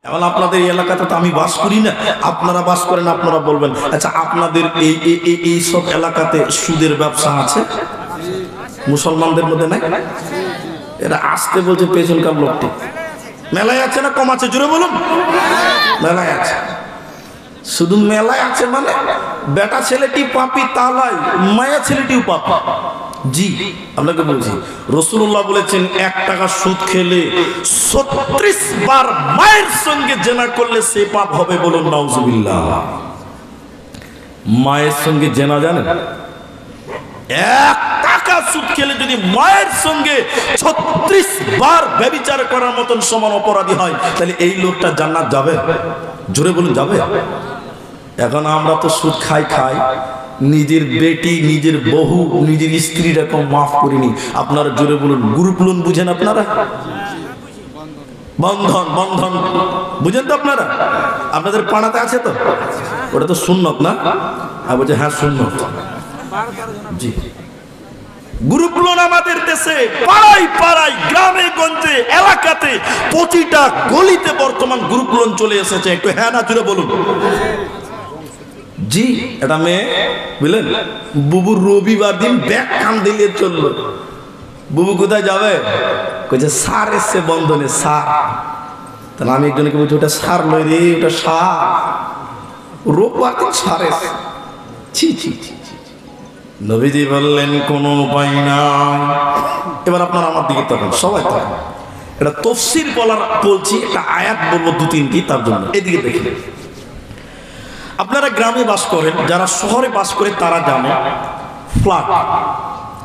এখন আপনাদের এই এলাকাতে তো আমি বাস করি না, আপনারা বাস করেন, আপনারা বলবেন আচ্ছা আপনাদের এই সব এলাকাতে সুদের ব্যবসা আছে? মুসলমানদের মধ্যে নাই? এরা আসতে বলছে পেছনকার লোকটি মেলায় আছে না কম আছে? জোরে বলুন। মেলায় আছে। শুধু মেলায় আছে মানে বেটা ছেলেটি পাপী তা নয়, মায়া ছেলেটিও পাপী। জি আপনাকে বলছি, রাসূলুল্লাহ বলেছেন 1 টাকা সুদ খেলে 36 বার মায়ের সঙ্গে জেনা করলে সে পাপ হবে। বলুন নাউজুবিল্লাহ। মায়ের সঙ্গে জেনা জানেন? 1 টাকা সুদ খেলে যদি মায়ের সঙ্গে 36 বার ব্যভিচার করার মতন সমান অপরাধী হয়, তাহলে এই লোকটা জান্নাত যাবে? জোরে বলুন যাবে? এখন আমরা তো সুদ খাই, নিজের বেটি, নিজের বহু, নিজের স্ত্রীর এরকম মাফ করিনি। আপনারা জোরে বলুন। গ্রুপ লোন বুঝেন আপনারা? বন্ধন বুঝেন তো আপনারা? আপনাদের পাড়াতে আছে তো? ওটা তো সুন্নত না? বলছে হ্যাঁ সুন্নত। জি, গ্রুপ লোন আমাদের দেশে পাড়ায় গ্রামে গঞ্জে এলাকাতে প্রতিটা গলিতে বর্তমান গ্রুপ লোন চলে এসেছে। একটু হ্যাঁ না জোরে বলুন। জি, এটা মেয়ে বুঝলেন, বুবুর রবিবার দিন ব্যাগ কান দিলে চললো। বুবু কোথায় যাবে? কইছে সার এসছে বন্ধনে, সার। তাহলে আমি একজনকে বলছি ওটা সার নয় রে, ওটা সার। রোববার দিন সার এসছে। ছি। নবীজি বললেন কোনো উপায় নাই। এবার আপনারা আমার দিকে তাকান, সবাই তাকান। এটা তাফসীর বলছি, একটা আয়াত বলবো 2-3টি, তার জন্য এদিকে দেখেন। আপনারা গ্রামে বাস করেন, যারা শহরে বাস করে তারা জানে ফ্ল্যাট,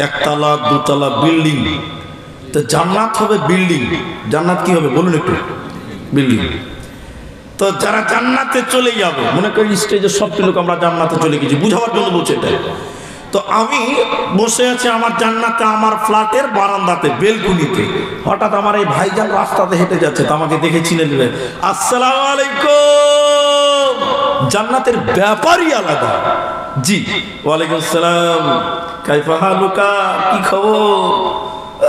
1 তলা 2 তলা বিল্ডিং। তো জান্নাত হবে বিল্ডিং। জান্নাত কি হবে বলুন একটু? বিল্ডিং। তো যারা জান্নাতে চলে যাবে, মনে করি স্টেজে সব লোক আমরা জান্নাতে চলে গেছি, বুঝাবার জন্য বলছে এটা। তো আমি বসে আছি আমার জান্নাতে, আমার ফ্ল্যাটের বারান্দাতে, বেলকুনিতে। হঠাৎ আমার এই ভাইজান রাস্তাতে হেঁটে যাচ্ছে, তো আমাকে দেখে চিনে নেবে, আসসালামু আলাইকুম। জান্নাতের ব্যাপারই আলাদা। জি, ওয়ালাইকুম আসসালাম, কাইফা হালুকা, কি খবর?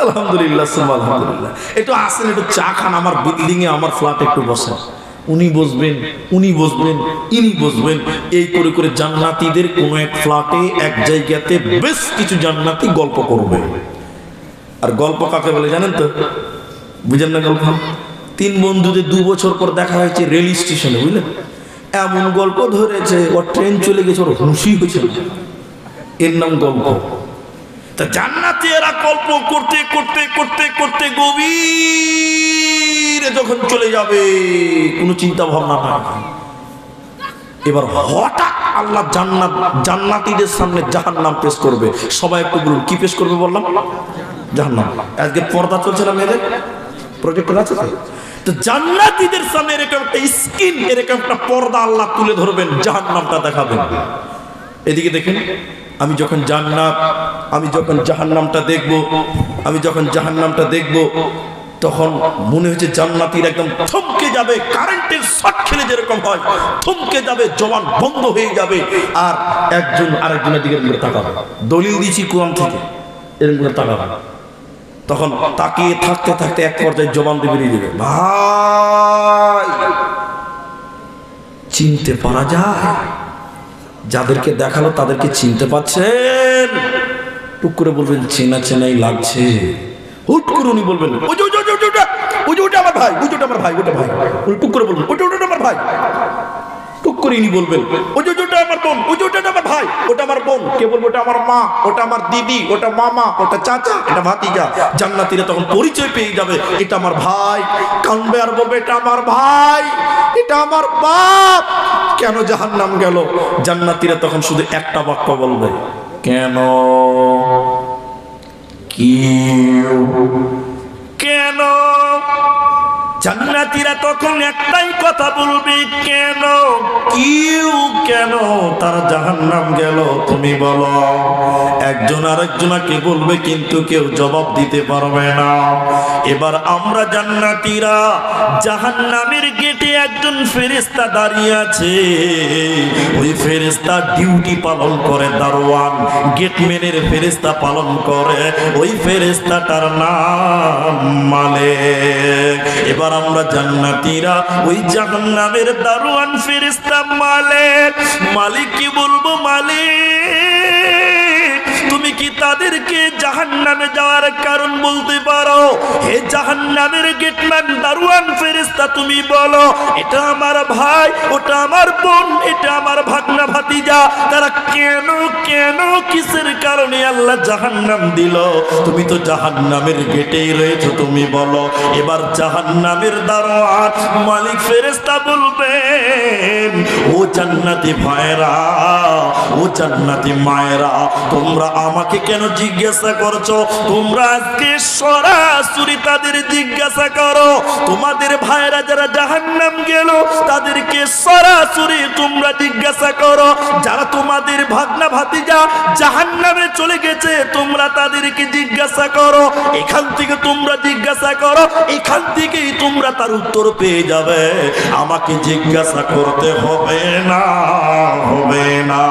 আলহামদুলিল্লাহ, আলহামদুলিল্লাহ। একটু আসেন, একটু চা খান আমার বিল্ডিং এ, আমার ফ্ল্যাটে একটু বসেন। উনি বসবেন, ইনি বসবেন। এই করে করে জান্নাতীদের কোন এক ফ্ল্যাটে এক জায়গাতে বেশ কিছু জান্নাতি গল্প করবে। আর গল্প কাকে বলে জানেন তো? বুঝেন না গল্প? 3 বন্ধুদের 2 বছর পর দেখা হয়েছে রেল স্টেশনে, বুঝলেন? এমন গল্প ধরেছে, ওর ট্রেন চলে গেছে, ওর খুশি হয়েছে, এর নাম গল্প। তা জান্নাতে এরা গল্প করতে করতে করতে করতে গভীরে যখন চলে যাবে, কোনো চিন্তা ভাবনা নাই। এবার হঠাৎ আল্লাহ জান্নাতীদের সামনে জাহান্নাম পেশ করবে। সবাই একটু বলুন কি পেশ করবে বললাম? জাহান্নাম। আজকে পর্দা চলছে না মেয়েদের, প্রজেক্টর আছে তো জান্নাতীদের সামনে এরকম একটা স্ক্রিন, এরকম একটা পর্দা আল্লাহ তুলে ধরবেন, জাহান্নামটা দেখাবেন। এদিকে দেখেন, আমি যখন জাহান্নামটা দেখব, তখন মনে হচ্ছে জান্নাতীর একদম থমকে যাবে, কারেন্টের শক খেলে যেরকম হয় থমকে যাবে, জবান বন্ধ হয়ে যাবে। আর একজন আরেকজনের দিকে তাকাবে। দলিল দিয়েছি কোরআন থেকে, এরকম করে তাকাবে। তখন তাকিয়ে থাকতে থাকতে এক পর্যায়ে জবান দিয়ে বেরিয়ে যাবে, ভাই চিনতে পারা যায়? যাদেরকে দেখালো তাদেরকে চিনতে পাচ্ছেন? টুক করে বলবেন চেনাই লাগছে। হুট করে উনি বলবেন ওটা আমার ভাই, ওটা টুক করে বলবেন ওটা আমার ভাই। টুক করে ইনি বলবেন ওটা আমার বোন, ওটা আমার ভাই, ওটা আমার বোন। কে বলবো ওটা আমার মা, ওটা আমার দিদি, ওটা মামা, ওটা চাচা, এটা ভাতিজা। জান্নাতীরা তখন পরিচয় পেয়ে যাবে, এটা আমার ভাই। কানবে আর বলবে এটা আমার ভাই, এটা আমার বাপ। কেন জাহান্নাম গেল? জান্নাতীরা তখন শুধু একটা বাক্য বলবে, কেন? কেন? জান্নাতীরা তখন একটাই কথা বলবে, কেন? কেন তারা জাহান্নাম গেল তুমি বলো। একজন আরেকজনকে বলবে, কিন্তু কেউ জবাব দিতে পারবে না। এবার আমরা জান্নাতীরা জাহান্নামের গেটে একজন ফেরেশতা দাঁড়িয়ে আছে, ওই ফেরেশতা ডিউটি পালন করে, দারোয়ান গেটম্যানের ফেরেশতা পালন করে, ওই ফেরেশতাটার নাম মালিক। এবার আমরা জান্নাতীরা ওই জাহান্নামের দারোয়ান ফেরেশতা মালিক কি বলবো, মালিক তুমি কি তাদেরকে জাহান্নামে যাওয়ার কারণ বলতে পারো? হে জাহান্নামের গেটম্যান দারোয়ান ফেরেশতা তুমি বলো, এটা আমার ভাই, ওটা আমার বোন, এটা আমার ভাগনা ভাতিজা, তারা কেন কেন কিসের কারণে আল্লাহ জাহান্নাম দিল? তুমি তো জাহান্নামের গেটেই রয়েছো, তুমি বলো। এবার জাহান্নামের দারোয়ান মালিক ফেরেশতা বলবেন, ও জান্নাতি ভাইরা, ও জান্নাতি মায়েরা, তোমরা আমাকে কেন জিজ্ঞাসা করছো? তোমরা আজকে সরাসরি তাদের জিজ্ঞাসা করো। তোমাদের ভাইরা যারা জাহান্নাম গেল তাদেরকে সরাসরি তোমরা জিজ্ঞাসা করো। যারা তোমাদের ভাগনা ভাতিজা জাহান্নামে চলে গেছে তোমরা তাদেরকে জিজ্ঞাসা করো। এখান থেকে তোমরা জিজ্ঞাসা করো, এখান থেকেই তোমরা তার উত্তর পেয়ে যাবে। আমাকে জিজ্ঞাসা করতে হবে না, হবে না।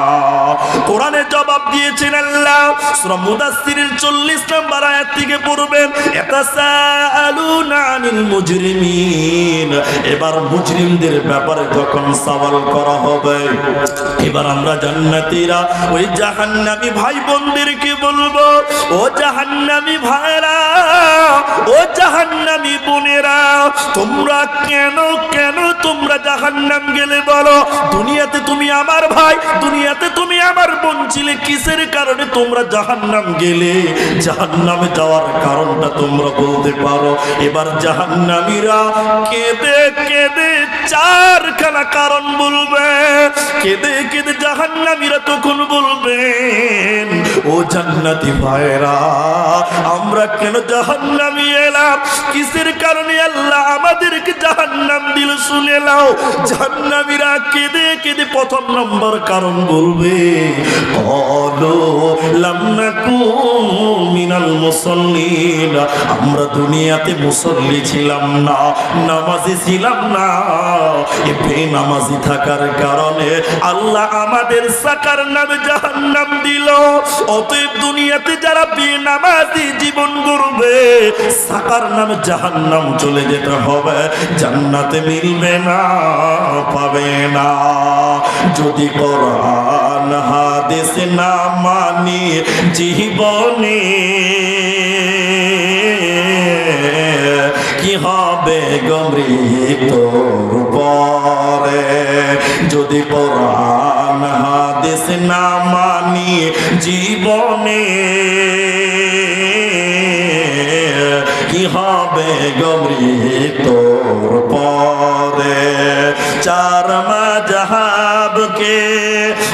কোরআনে জবাব দিয়েছেন আল্লাহ, সূরা মুদাসসিরের 40 নম্বর আয়াত থেকে পড়বেন, ইয়াতাসাআলুনা আনিল মুজরিমিন। এবার মুজরিমদের ব্যাপারে যখন সওয়াল করা হবে, এবার আমরা জান্নাতীরা ওই জাহান্নামী ভাই বোনদেরকে বলবো, ও জাহান্নামী ভাইরা, ও জাহান্নামী বোনেরা, তোমরা কেন কেন তোমরা জাহান্নাম গেলে বলো? দুনিয়াতে তুমি আমার ভাই, দুনিয়াতে তুমি আমার বোন ছিলে, কিসের কারণে তোমরা জাহান্নাম গেলে? জাহান্নামে যাওয়ার কারণটা তোমরা বলতে পারো। এবার জাহান্নামীরা কেঁদে কেঁদে চারখানা কারণ বলবে। কেঁদে কেঁদে জাহান্নামীরা তখন বলবেন, ও জান্নাতি ভাইরা, আমরা কেন জাহান্নামে এলাম? কিসের কারণে আল্লাহ আমাদেরকে জাহান্নাম দিল শুনে নাও। জাহান্নামীরা কেঁদে কেঁদে প্রথম নম্বর কারণ বলবে, ক্বালু লাম নাকু মিনাল মুসাল্লিন। আমরা দুনিয়াতে মুসল্লি ছিলাম না, নামাজি ছিলাম না। এই বেনামাজি থাকার কারণে আল্লাহ আমাদের সাকার নামে জাহান্নাম দিল। অতএব দুনিয়াতে যারা বেনামাজি জীবন গড়বে সাকার নামে জাহান্নাম চলে যেতে হবে, জান্নাতে মিলবে না, পাবে না। যদি কোরআন হাদিস না মানি জীবনে কি হবে গো মৃত্যুর পরে? যদি কোরআন হাদিস না মানি জীবনে কি হবে গো মৃত্যুর পরে? চার মাযহাবকে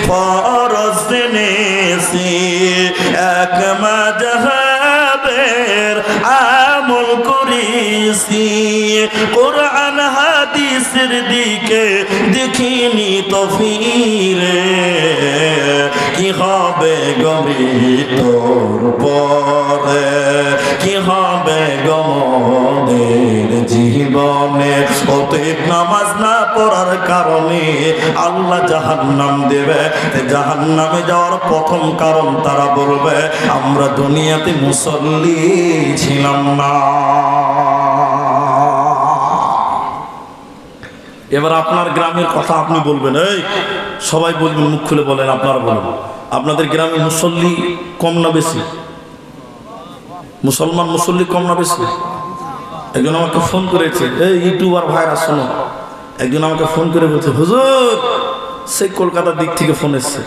ফরজ জেনেছি, এক মাযহাবের আমল করেছি। কোরআন হাদিসের দিকে দেখিনি তো ফিরে, কি হবে গো মৃত্যুর পরে? কি হবে গো মোদের জীবনে? অতএব নামাজ না পড়ার কারণে আল্লাহ জাহান্নাম দেবে। জাহান্নামে যাওয়ার প্রথম কারণ তারা বলবে, আমরা দুনিয়াতে মুসল্লি ছিলাম না। এবার আপনার গ্রামের কথা আপনি বলবেন, এই সবাই বলবেন, মুখ খুলে বলেন, আপনারা বলেন, আপনাদের গ্রামে মুসল্লি কম না বেশি? মুসলমান মুসল্লি কম না বেশি? একজন আমাকে ফোন করেছে, এই ইউটিউবার ভাইরা শোনো, একজন আমাকে ফোন করে বলছে, হুজুর, সেই কলকাতার দিক থেকে ফোন এসছে,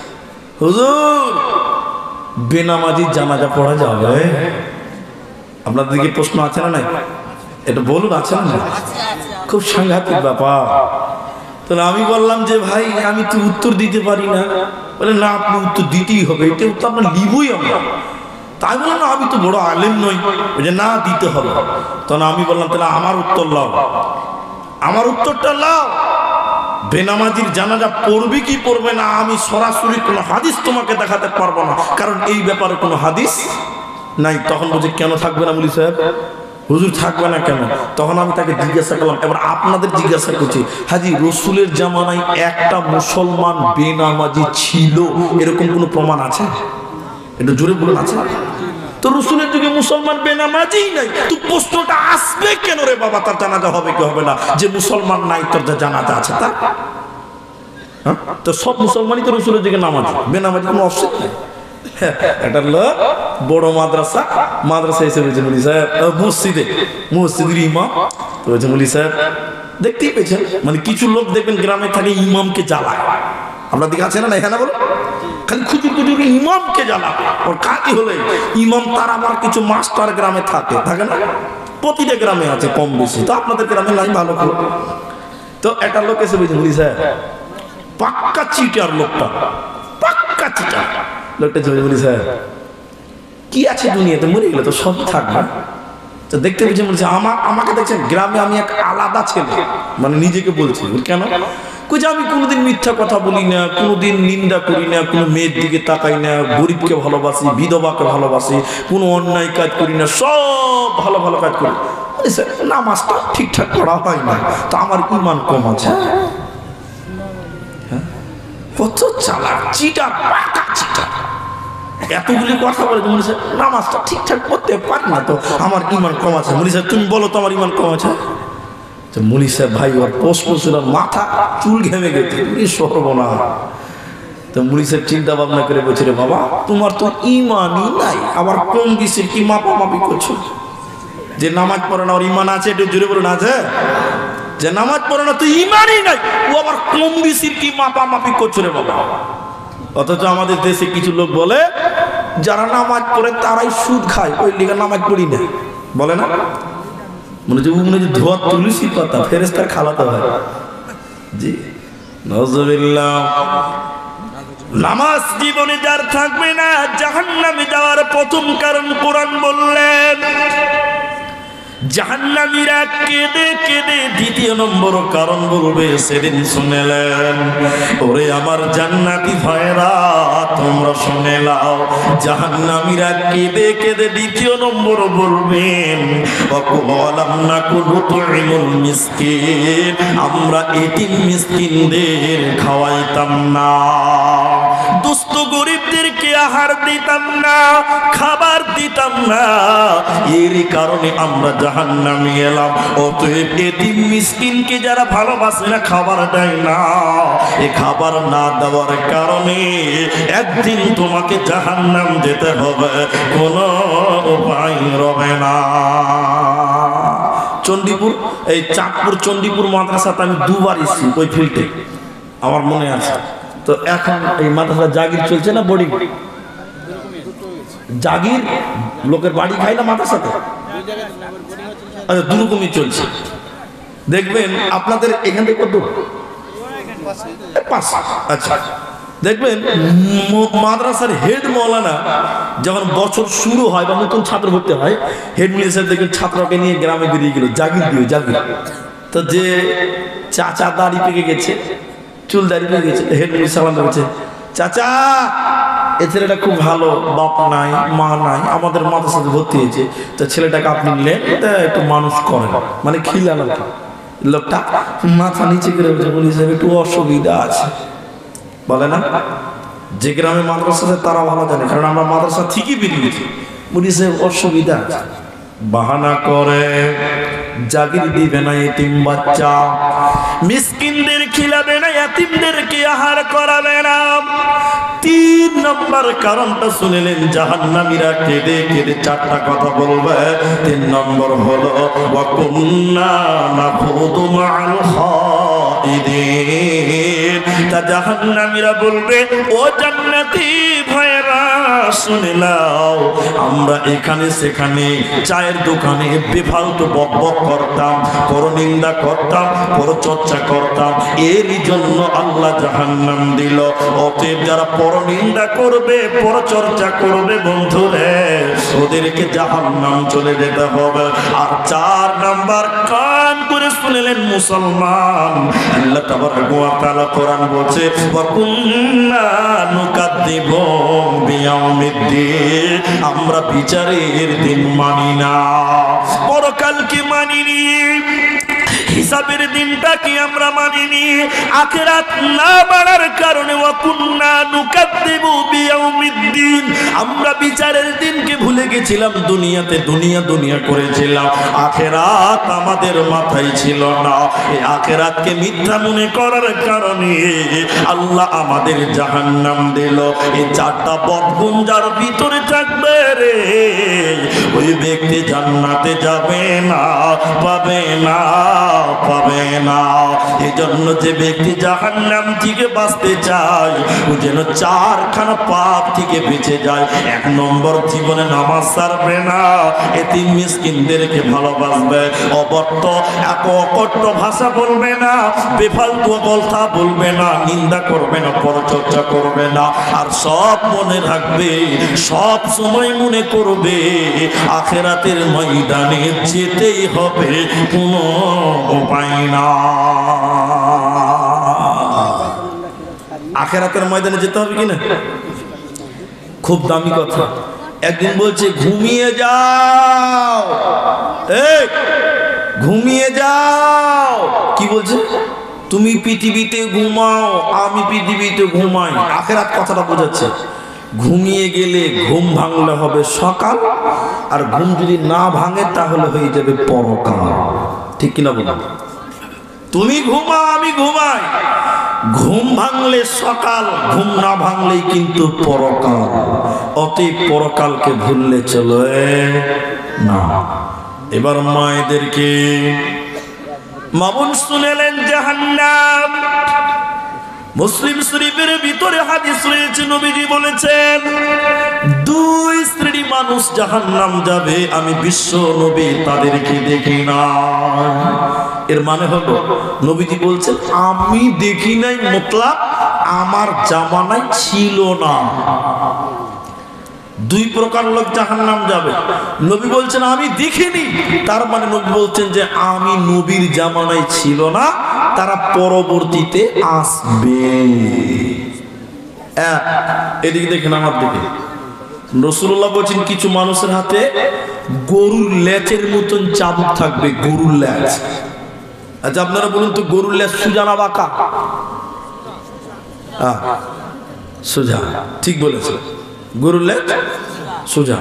হুজুর বেনামাজি জানাজা পড়া যাবে? আপনাদের দিকে প্রশ্ন আছে না নাই? এটা বলুন, আছে না? খুব সাংঘাতিক ব্যাপার। তাহলে আমি বললাম যে ভাই আমি তো উত্তর দিতে পারি না। বলে না, আপনি উত্তর দিতেই হবে, এটা উত্তর আমরা নিবই আমরা। তাই বললাম না, আমি তো বড় আলেম নই, যে না দিতে হবে। তখন আমি বললাম, তাহলে আমার উত্তর লাও, আমার উত্তরটা লাও। বেনামাজির জানাজা পড়বে কি পড়বে না আমি সরাসরি কোনো হাদিস তোমাকে দেখাতে পারবো না, কারণ এই ব্যাপারে কোনো হাদিস নাই। তখন বলছে, কেন থাকবে না? বলি সাহেব, হুজুর থাকবে না কেন? তখন আমি তাকে জিজ্ঞাসা করলাম, এবার আপনাদের জিজ্ঞাসা করছি, হাজি রসুলের জামানায় একটা মুসলমান বেনামাজি ছিল এরকম কোনো প্রমাণ আছে? এটা জোরে বলুন, আছে? তো রসুলের যুগে মুসলমান বেনামাজি নাই, তো প্রশ্নটা আসবে কেন রে বাবা তার জানাজা হবে কি হবে না, যে মুসলমান নাই তোর যা জানাজা আছে তা? তো সব মুসলমানই তো রসুলের যুগে নামাজি, বেনামাজি কোনো অপশন নাই। একটা লোক বড় মাদ্রাসা এসে বলছে মুলি সাহেব, মসজিদের ইমাম তো বলছে মুলি সাহেব দেখতেই পেয়েছেন, মানে কিছু লোক দেখবেন গ্রামে থাকে ইমামকে জ্বালায়, আপনার দিকে আছে না এখানে বলো, খালি খুচুর ইমামকে জ্বালায়। ওর কাজই হলে ইমাম, তার আবার কিছু মাস্টার গ্রামে থাকে না, প্রতিটা গ্রামে আছে কম বেশি, তো আপনাদের গ্রামে নাই ভালো করে। তো একটা লোক এসে বলছে মুলি সাহেব পাক্কা চিটার, লোকটা পাক্কা চিটার। লোকটা বলি স্যার কি আছে দুনিয়াতে, মরে গেলে তো সব থাকবে। তো দেখতে পেয়েছেন বলছে আমাকে দেখছেন গ্রামে আমি এক আলাদা ছেলে, মানে নিজেকে বলছি। কেন? কইছে আমি কোনোদিন মিথ্যা কথা বলি না, কোনোদিন নিন্দা করি না, কোনো মেয়ের দিকে তাকাই না, গরিবকে ভালোবাসি, বিধবাকে ভালোবাসি, কোনো অন্যায় কাজ করি না, সব ভালো ভালো কাজ করি। নামাজটা ঠিকঠাক করা হয় না, তো আমার ইমান কম আছে। কত চালাক চিটার, পাকা চিটার, এতগুলি কথা বলে বলেছে নামাজটা ঠিকঠাক করতে পারি না, তো আমার ইমান কম আছে। মুলি সাহেব তুমি বলো তো আমার ইমান কম আছে। তো মুলি সাহেব ভাই ওর প্রশ্ন ছিল, মাথা চুল ঘেমে গেছে, সর্বনাশ। তো মুলি সাহেব চিন্তা ভাবনা করে বলছে রে বাবা তোমার তো ইমানই নাই, আবার কম বেশি কি মাপামাপি করছো? যে নামাজ পড়ে না ওর ইমান আছে, একটু জোরে বলুন আছে? যে নামাজ পড়ে না তুই ইমানই নাই, ও আবার কম বেশির কি মাপামাপি করছো রে বাবা? অথচ আমাদের দেশে কিছু লোক বলে যারা নামাজ পড়ে তারাই সুদ খায়, ওই লিগে নামাজ পড়ি না বলে না, মনে হচ্ছে ধোয়া তুলসী পাতা ফেরেশতার খালাতে হয়। জি নাউজুবিল্লাহ। নামাজ জীবনে যার থাকবে না জাহান্নামে যাওয়ার প্রথম কারণ কোরআন বললেন। জাহান্নামীরা কেঁদে কেঁদে দ্বিতীয় নম্বর কারণ বলবে সেদিন শুনেলেন। ওরে আমার জান্নাতি ভাইরা তোমরা শুনে নাও, জাহান্নামীরা কেঁদে কেঁদে দ্বিতীয় নম্বর বলবেন ওয়ালাম নাকুলু তুইমুল মিসকিন, আমরা এতিম মিসকিনদের খাওয়াইতাম না, দুস্থ গরিবদেরকে আহার দিতাম না, খাবার দিতাম না, এর কারণে আমরা জাহান্নামে এলাম। অতএব এতিম মিসকিনকে যারা ভালোবাসে না, খাবার দেয় না, এ খাবার না দেওয়ার কারণে একদিন তোমাকে জাহান্নাম যেতে হবে, কোনো উপায় রবে না। চণ্ডীপুর, এই চাঁদপুর চণ্ডীপুর মাদ্রাসাতে আমি দুবার এসেছি, ওই ফিল্ডে আমার মনে আছে। তো এখন এই মাদ্রাসা জাগির চলছে না বোর্ডিং? জাগির লোকের বাড়ি খায় না মাদ্রাসাতে, আচ্ছা দুরকমই চলছে। দেখবেন আপনাদের এখান থেকে কত? আচ্ছা দেখবেন মাদ্রাসার হেড মৌলানা যখন বছর শুরু হয় বা নতুন ছাত্র ভর্তি হয়, হেড মিনিস্টার দেখবেন ছাত্রকে নিয়ে গ্রামে বেরিয়ে গেল জাগির দিয়ে জাগির। তো যে চাচা দাড়ি পেকে গেছে, চুল দাড়ি পেকে গেছে, হেড মিনিস্টার সালাম বলছে, চাচা এ ছেলেটা খুব ভালো, বাপ নাই মা নাই, আমাদের মাদ্রাসাতে ভর্তি হয়েছে, তো ছেলেটাকে আপনি নিলেন একটু মানুষ করেন, মানে খিলানো। লোকটা মাথা নিচে করে বলছে একটু অসুবিধা আছে, বলে না? যে গ্রামে মাদ্রাসা আছে তারা ভালো জানে, কারণ আমরা মাদ্রাসা ঠিকই বেরিয়েছি। বলিছে অসুবিধা আছে, বাহানা করে জাগির দিবে না এতিম বাচ্চা, মিসকিনদের খিলাবে না, এতিমদেরকে আহার করাবে না। 3 নম্বর কারণটা শুনলেন, জাহান্নামীরা কেঁদে কেঁদে 4টা কথা বলবে। 3 নম্বর হলো ওয়া কুন্না নাখুদু মা'আল খাইদিন, তা জাহান্নামীরা বলবে ও জান্নাতি ভাইরা শুনে নাও, আমরা এখানে সেখানে চায়ের দোকানে বেফালতু বকবক করতাম, পরনিন্দা করতাম, পরচর্চা করতাম, এরই জন্য আল্লাহ জাহান্নাম দিল। অতএব যারা পরনিন্দা করবে, পরচর্চা করবে, বন্ধুরে ওদেরকে জাহান্নাম চলে যেতে হবে। আর 4 নাম্বার কান করে শুনলেন মুসলমান, আল্লাহ তাবারক ওয়া তাআলা কোরআন বলছে ওয়া কুন্না নুকাদ্দিবু বিয়াউমিদ্দিন, আমরা বিচারের দিন মানি না, পরকালকে মানিনি, হিসাবের দিনটাকে আমরা মানিনি, আখিরাত না মানার কারণে ওয়া কুন্না নুকাদ্দিবু বিয়াউমিদ্দিন, আমরা বিচারের দিনকে ভুলে গেছিলাম, দুনিয়াতে দুনিয়া করেছিলাম, আখিরাত আমাদের মাথায় ছিল না। এই আখিরাতকে মিথ্যা মনে করার কারণে আল্লাহ আমাদের জাহান্নাম দিল। এই চারটা বদগুণ যার ভিতরে থাকবে রে, ওই ব্যক্তি জান্নাতে যাবে না, পাবে না, পাবে না। এই জন্য যে ব্যক্তি জাহান্নাম থেকে বাঁচতে চায়, ও যেন চারখানা পাপ থেকে বেঁচে যায়। 1 নম্বর, জীবনে নামাজ ছাড়বে না, এতিম মিসকিনদেরকে ভালোবাসবে, অবট্ট অকট্ট ভাষা বলবে না, বেফালতু কথা বলবে না, নিন্দা করবে না, পরচর্চা করবে না। আর সব মনে রাখবে, সব সময় মনে করবে আখিরাতের ময়দানে যেতেই হবে, কোনো উপায় না। আখিরাতের ময়দানে যেতে হবে কিনা? খুব দামি কথা। একদিন বলছে ঘুমিয়ে যাও, এই ঘুমিয়ে যাও। কি বলছে? তুমি পৃথিবীতে ঘুমাও, আমি পৃথিবীতে ঘুমাই। আখিরাত কথাটা বোঝাচ্ছে। ঘুমিয়ে গেলে ঘুম ভাঙলে হবে সকাল, আর ঘুম যদি না ভাঙে তাহলে হয়ে যাবে পরকাল। ঠিক কিনা বলুন? তুমি ঘুমাও, আমি ঘুমাই, ঘুম ভাঙলে সকাল, ঘুম না ভাঙলেই কিন্তু পরকাল। অতএব পরকালকে ভুললে চলে না। এবার মায়েদেরকে মামুন শুনেলেন জাহান্নাম। মুসলিম শরীফের ভিতরে হাদিস রয়েছে, নবীজি বলেছেন 2 শ্রেণী মানুষ জাহান্নাম যাবে, আমি বিশ্ব নবী তাদেরকে দেখি না। এর মানে হলো নবীজি বলছেন আমি দেখি নাই, মতলব আমার জামানায় ছিল না। 2 প্রকার লোক জাহান্নাম যাবে। নবী বলছেন আমি দেখিনি, তার মানে নবী বলছেন যে আমি নবীর জামানায় ছিল না, তারা পরবর্তীতে আসবে। এদিকে দেখেন, আমার দিকে রাসূলুল্লাহ বলছেন কিছু মানুষের হাতে গরুর লেজের মতন চাবুক থাকবে, গরুর লেজ। আচ্ছা আপনারা বলুন তো, গরুর লেজ সোজা না বাঁকা? সোজা, ঠিক বলেছে, গরুর লেজ সোজা।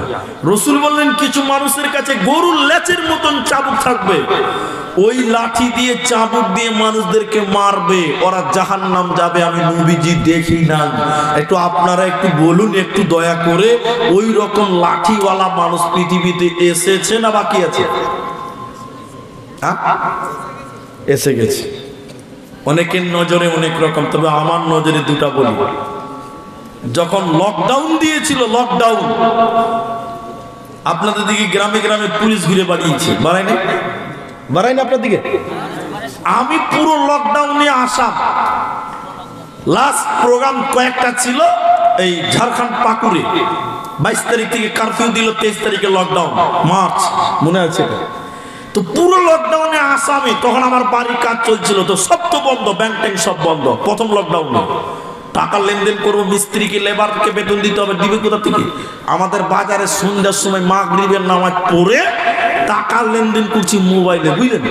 রাসূল বললেন কিছু মানুষের কাছে গরুর লেজের মতন চাবুক থাকবে, ওই লাঠি দিয়ে চাবুক দিয়ে মানুষদেরকে মারবে, ওরা জাহান্নাম যাবে, আমি নবীজি দেখি না। একটু আপনারা একটু বলুন, একটু দয়া করে, ওই রকম লাঠিওয়ালা মানুষ পৃথিবীতে এসেছে না বাকি আছে? এসে গেছে। অনেকের নজরে অনেক রকম, তবে আমার নজরে 2টা বলি। যখন লকডাউন দিয়েছিল, লকডাউন, আপনাদের দিকে গ্রামে গ্রামে পুলিশ ঘুরে বাড়িয়েছে, বাড়ায়নি? বাড়ায়নি আপনার দিকে? আমি পুরো লকডাউনে আসাম, লাস্ট প্রোগ্রাম কয়েকটা ছিল এই ঝাড়খণ্ড পাকুড়ে। 22 তারিখ থেকে কারফিউ দিল, 23 তারিখে লকডাউন, মার্চ, মনে আছে? তো পুরো লকডাউনে আসামে, তখন আমার বাড়ির কাজ চলছিল, তো সব তো বন্ধ, ব্যাংক ট্যাঙ্ক সব বন্ধ। প্রথম লকডাউনে টাকা লেনদেন করবো, মিস্ত্রিকে লেবারকে বেতন দিতে হবে, দিবে কোথা থেকে? আমাদের বাজারে সন্ধ্যার সময় মাগরিবের নামাজ পড়ে টাকা লেনদেন করছি মোবাইলে, বুঝলেন?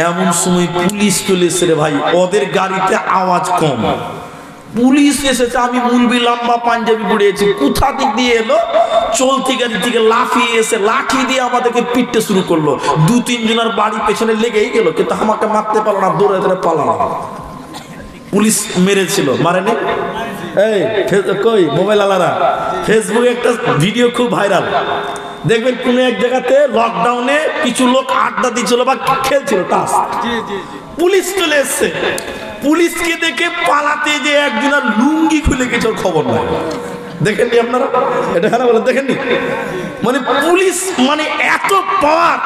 এমন সময় পুলিশ চলে এসে রে ভাই, ওদের গাড়িতে আওয়াজ কম, পুলিশ এসেছে। আমি মুলবি লম্বা পাঞ্জাবি পড়েছি, কোথা দিক দিয়ে এলো, চলতি গাড়ি থেকে লাফিয়ে এসে লাঠি দিয়ে আমাদেরকে পিটতে শুরু করলো। 2-3 জনের বাড়ি পেছনে লেগেই গেল, কিন্তু আমাকে মারতে পারলো না, দৌড়ে দৌড়ে পালালো। পুলিশ মেরেছিল, মারেনি? এই কই মোবাইল আলারা, ফেসবুকে একটা ভিডিও খুব ভাইরাল, দেখবেন কোন এক জায়গাতে লকডাউনে কিছু লোক আড্ডা দিচ্ছিল বা খেলছিল তাস, পুলিশ চলে এসছে। পুলিশকে দেখে পালাতে যে একজনের লুঙ্গি খুলে গেছে, ওর খবর নাই। দেখেননি আপনারা? এটা হ্যাঁ বলে দেখেননি? মানে পুলিশ মানে এত পাওয়ার,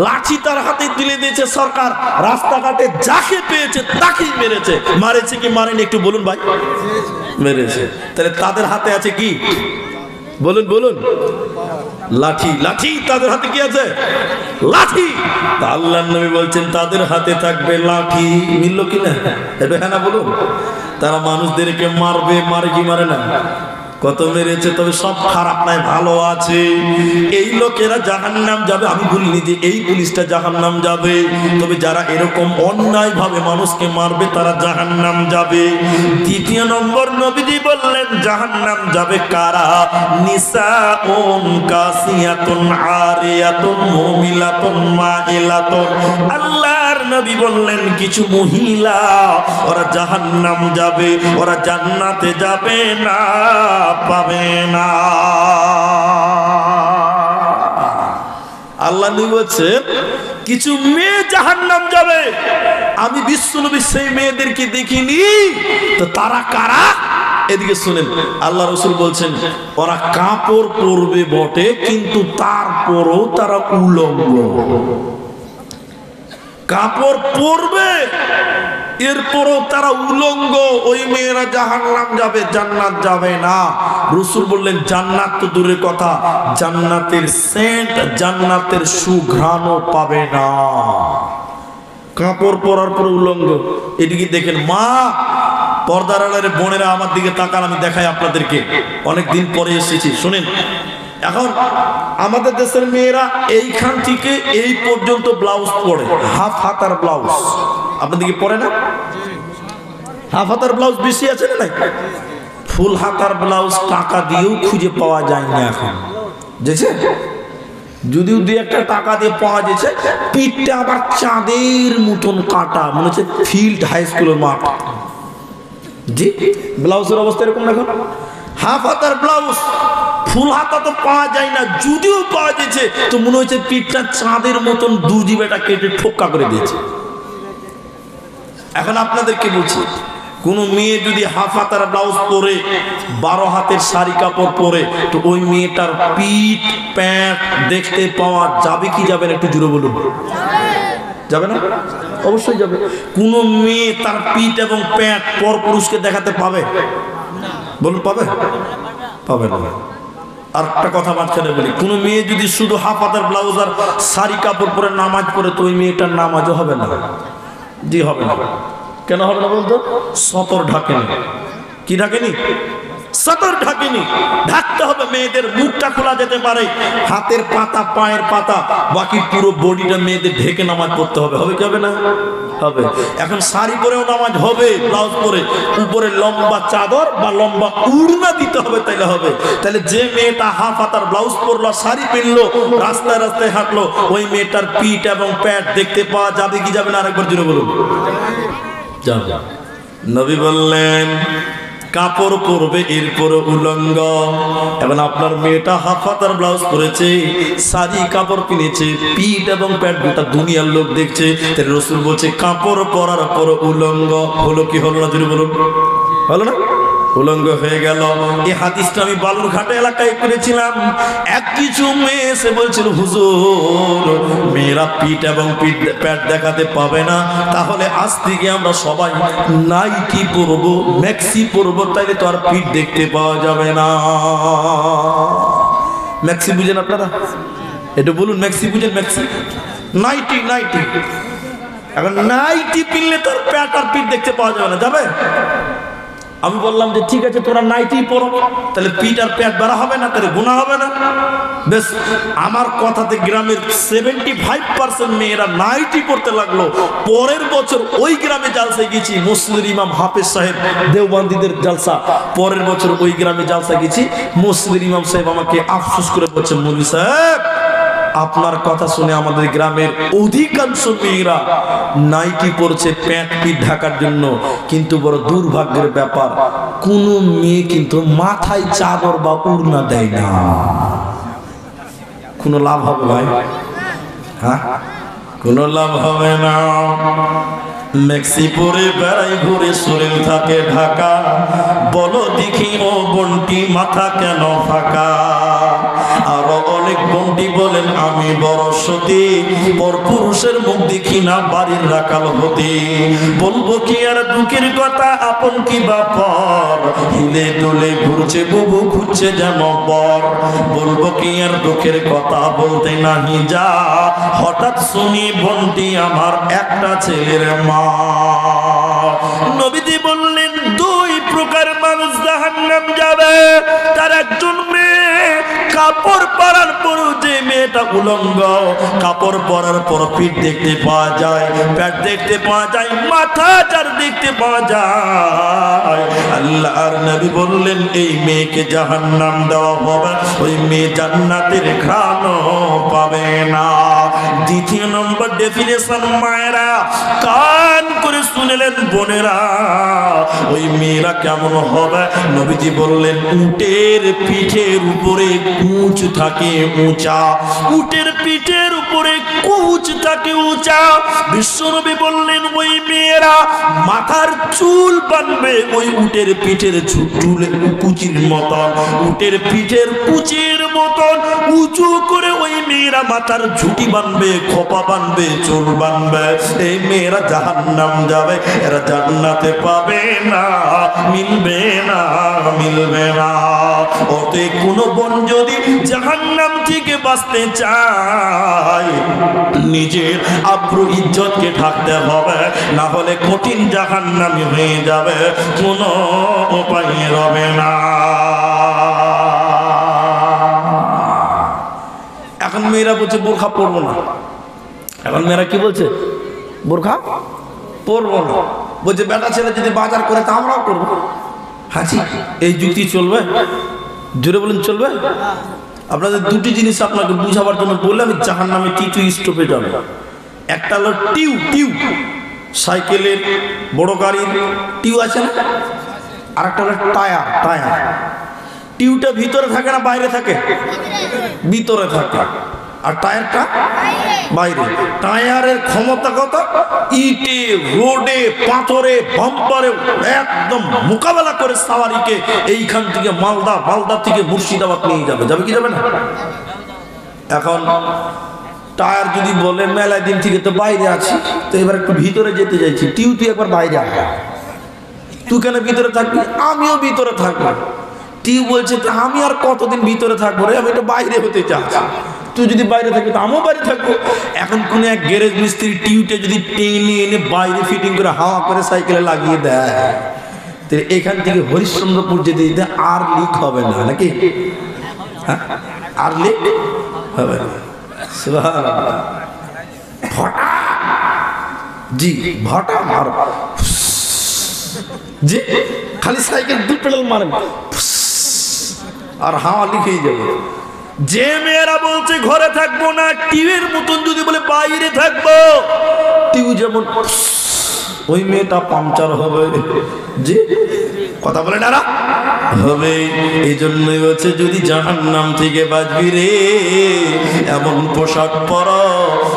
লাঠি তার হাতে তুলে দিয়েছে সরকার, রাস্তাঘাটে যাকে পেয়েছে তাকেই মেরেছে। মারেছে কি মারেনি একটু বলুন ভাই? মেরেছে। তাহলে তাদের হাতে আছে কি? বলুন বলুন। লাঠি, লাঠি তাদের হাতে কি আছে? লাঠি। আল্লাহর নবী বলছেন তাদের হাতে থাকবে লাঠি। মিলল কিনা? এটা হ্যাঁ না বলুন? তারা মানুষদেরকে মারবে, মারে কি মারে না? কত মেরেছে, তবে সব খারাপ নাই, ভালো আছে। এই লোকেরা জাহান্নাম যাবে, আমি বলিনি যে এই পুলিশটা জাহান্নাম যাবে, তবে যারা এরকম অন্যায় ভাবে মানুষকে মারবে তারা জাহান্নাম যাবে। দ্বিতীয় নম্বর নবীজি বললেন জাহান্নাম যাবে কারা? নিসাউন কাসিয়াতুন আরিয়াতুন মুমিলাতুন মাইলাতুন। আল্লাহর নবী বললেন কিছু মহিলা ওরা জাহান্নাম যাবে, ওরা জান্নাতে যাবে না, পাবে না। আল্লাহ নবী বলছেন কিছু মেয়ে জাহান্নাম যাবে, আমি বিশ্বনবী সেই মেয়েদেরকে দেখিনি, তো তারা কারা? এদিকে শুনেন, আল্লাহ রাসূল বলছেন ওরা কাপড় পরবে বটে, কিন্তু তারপরও তারা উলঙ্গ। কাপড় পরবে এরপরও তারা উলঙ্গ, ওই মেয়েরা জাহান্নাম যাবে, জান্নাত যাবে না। রাসূল বললেন জান্নাত তো দূরের কথা, জান্নাতের সেন্ট, জান্নাতের সুঘ্রাণও পাবে না। কাপড় পরার পর উলঙ্গ। এদিকে দেখেন মা, পর্দার আড়ালে বোনেরা আমার দিকে তাকান, আমি দেখাই আপনাদেরকে, অনেক দিন পরে এসেছি। শুনেন, এখন আমাদের দেশের মেয়েরা এইখান থেকে এই পর্যন্ত ব্লাউজ পরে, হাফ হাতার ব্লাউজ। আপনাদেরকে পরে না? হাফ হাতার ব্লাউজ বেশি আছে না? ফুল হাতার ব্লাউজ টাকা দিয়েও খুঁজে পাওয়া যায় না এখন, দেখছে? যদিও দুই একটা টাকা দিয়ে পাওয়া যাচ্ছে, পিঠটা আবার চাঁদের মতন কাটা, মনে হচ্ছে ফিল্ড হাই স্কুলের মাঠ। জি, ব্লাউজের অবস্থা এরকম দেখো। হাফ হাতার ব্লাউজ, ফুল হাতা তো পাওয়া যায় না, যদিও পাওয়া যাচ্ছে তো মনে হচ্ছে পিঠটা চাঁদের মতন দুজি বেটা কেটে ঠোক্কা করে দিয়েছে। এখন আপনাদেরকে বলছি, কোন মেয়ে যদি হাফ হাতার ব্লাউজ পরে, 12 হাতের শাড়ি কাপড় পরে, তো ওই মেয়েটার পিঠ প্যান্ট দেখতে পাওয়া যাবে কি যাবে না? একটু জুড়ে বলুন। যাবে না? অবশ্যই যাবে। কোন মেয়ে তার পিঠ এবং প্যান্ট পর পুরুষকে দেখাতে পাবে? বলুন, পাবে? পাবে না। আর একটা কথা মাঝখানে বলি, কোন মেয়ে যদি শুধু হাফ হাতার ব্লাউজ আর শাড়ি কাপড় পরে নামাজ পড়ে, তো ওই মেয়েটার নামাজও হবে না। জি, হবে না। কেন হবে না বলতো? সতর ঢাকেনি। কি ঢাকেনি? সতর ঢাকেনি। ঢাকতে হবে। মেয়েদের মুখটা খোলা যেতে পারে, হাতের পাতা, পায়ের পাতা, বাকি পুরো বডিটা মেয়েদের ঢেকে নামাজ পড়তে হবে। হবে কি হবে না? হবে। এখন শাড়ি পরেও নামাজ হবে, ব্লাউজ পরে, উপরে লম্বা চাদর বা লম্বা উড়না দিতে হবে, তাইলে হবে। তাহলে যে মেয়েটা হাফ হাতার ব্লাউজ পরলো, শাড়ি পরলো, রাস্তায় রাস্তায় হাঁটলো, ওই মেয়েটার পিঠ এবং প্যাট দেখতে পাওয়া যাবে কি যাবে না? আরেকবার জুড়ে বলুন। যাবে। নবী বললেন কাপড় পরবে, এরপর উলঙ্গ। এখন আপনার মেয়েটা হাফ হাতার ব্লাউজ পরেছে, শাড়ি কাপড় কিনেছে, পিঠ এবং প্যান্ট গোটা দুনিয়ার লোক দেখছে, তাই রাসূল বলছে কাপড় পরার পর উলঙ্গ। হলো কি হলো না? জুড়ে বলুন। হলো না? উলঙ্গ হয়ে গেল। এই হাদিসটা আমি বালুরঘাট এলাকায় করেছিলাম। এক কিছু মেয়ে এসে বলছিল হুজুর মেয়েরা পিঠ এবং প্যাট দেখাতে পাবে না, তাহলে আজ থেকে আমরা সবাই নাইটি পরবো, ম্যাক্সি পরবো, তাইলে তো আর পিঠ দেখতে পাওয়া যাবে না। ম্যাক্সি বুঝেন আপনারা? এটা বলুন, ম্যাক্সি বুঝেন? Maxi nightie, nightie. এখন নাইটি পিনলে তোর প্যাট আর পিঠ দেখতে পাওয়া যাবে না, যাবে? আমি বললাম যে ঠিক আছে তোরা নাইটি পরো, তাহলে পিঠ আর প্যাট বেড়া হবে না, তাহলে গুনাহ হবে না। বেশ, আমার কথাতে গ্রামের 75% মেয়েরা নাইটি পরতে লাগলো। পরের বছর ওই গ্রামে জালসায় গেছি, মসজিদের ইমাম হাফেজ সাহেব, দেওবন্দিদের জালসা। পরের বছর ওই গ্রামে জালসা গেছি, মসজিদের ইমাম সাহেব আমাকে আফসোস করে বলছেন, মৌলভী সাহেব আপনার কথা শুনে আমাদের গ্রামের অধিকাংশ মেয়েরা নাইটি পরছে প্যান্ট পিঠ ঢাকার জন্য, কিন্তু বড় দুর্ভাগ্যের ব্যাপার কোন মেয়ে কিন্তু মাথায় চাদর বা ওড়না দেয় না। কোনো লাভ হবে ভাই? হ্যাঁ, কোনো লাভ হবে না। ম্যাক্সি পরে বেড়াই, ঘুরে শরীর থাকে ঢাকা, বলো দেখি ও বন্টি মাথা কেন ফাঁকা? আরো অনেক বন্টি বলেন আমি বড় সতী, পর পুরুষের মুখ দেখি না বাড়ির রাখাল হতে। বলবো কি আর দুঃখের কথা, আপন কি বাপর, হিলে দুলে ঘুরছে বুবু, ঘুরছে যেন বর। বলবো কি আর দুঃখের কথা, বলতে নাহি যা, হঠাৎ শুনি বন্টি আমার একটা ছেলের মা। নবীজি বললেন দুই প্রকার মানুষ জাহান্নাম যাবে। মেয়েটা উলঙ্গ, কাপড় পরার পর পিঠ দেখতে পাওয়া যায়, পেট দেখতে পাওয়া যায়, মাথা যার দেখতে পাওয়া যায়। আল্লাহর নবী বললেন এই মেয়েকে জাহান্নাম দেওয়া হবে, ওই মেয়ে জান্নাতের ঘ্রাণও পাবে না। দ্বিতীয় নম্বর ডেফিনেশন মায়েরা কান করে শুনলেন বোনেরা, ওই মেয়েরা কেমন হবে? নবীজি বললেন উটের পিঠের উপরে কুচ থাকে উঁচা, উটের পিঠের উপরে কুচ থাকে উঁচা। বিশ্বনবী বললেন ওই মেয়েরা মাথার চুল বানবে ওই উটের পিঠের চুলের কুচির মতন, উটের পিঠের কুচির মতন উঁচু করে ওই মেয়েরা মাথার ঝুঁটি বানবে, খোপা বানবে, চুল বানবে। এই মেয়েরা জাহান্নাম যাবে, এরা জান্নাতে পাবে না, মিলবে না, মিলবে না। ওতে কোনো বোন যদি জাহান্নাম থেকে বাঁচতে চায় নিজের আব্রু ইজ্জতকে ঢাকতে হবে, না হলে কঠিন জাহান্নামী হয়ে যাবে, কোনো উপায় রবে না। এখন মেয়েরা বলছে বোরখা পরবো না, এখন মেয়েরা কি বলছে বোরখা পরবো না, বলছে বেটা ছেলে যদি বাজার করে তা আমরাও করবো। হাঁচি এই যুক্তি চলবে? জোরে বলেন চলবে? আপনাদের দুটি জিনিস আপনাকে বুঝাবার জন্য বললে আমি জাহান্নামে তৃতীয় স্টপে যাবে। একটা হলো টিউ, টিউ সাইকেলের বড় গাড়ির টিউ আছে না, আর একটা হলো টায়ার, টায়ার। টিউটা ভিতরে থাকে না বাইরে থাকে? ভিতরে থাকে। আর টায়ারটা বাইরে। টায়ারের ক্ষমতা কত? ইটে, রোডে, পাথরে, বাম্পারে একদম মোকাবেলা করে সাওয়ারিকে এইখান থেকে মালদা, মালদা থেকে মুর্শিদাবাদ নিয়ে যাবে। যাবে কি যাবে না? এখন টায়ার যদি বলে মেলায় দিন থেকে তো বাইরে আছি, তো এবার একটু ভিতরে যেতে চাইছি, টিউ তুই একবার বাইরে আয়। তুই কেন ভিতরে থাকবি? আমিও ভিতরে থাকবো। টিউ বলছে আমি আর কতদিন ভিতরে থাকবো রে, আমি একটু বাইরে হতে চাচ্ছি। তুই যদি বাইরে থাকবি তো আমিও বাইরে থাকবো। এখন কোন এক গ্যারেজ মিস্ত্রি টিউটা যদি টেনে এনে বাইরে ফিটিং করে হাওয়া করে সাইকেলে লাগিয়ে দেয়, তো এখান থেকে হরিশ্চন্দ্রপুর যেতে যেতে আর লিক হবে না নাকি? হ্যাঁ, আর লিক হবে না। জি ভটা মার, জি খালি সাইকেল দু পেডাল মারেন আর হাওয়া লিখেই যাবে। যে মেয়েরা বলছে ঘরে থাকবো না, টিউয়ের মতন যদি বলে বাইরে থাকবো, টিউ যেমন ওই মেয়েটা পাংচার হবে। যে কথা বলে না হবে। এই জন্যই হচ্ছে যদি জাহান্নাম থেকে বাঁচবি রে, এমন পোশাক পরো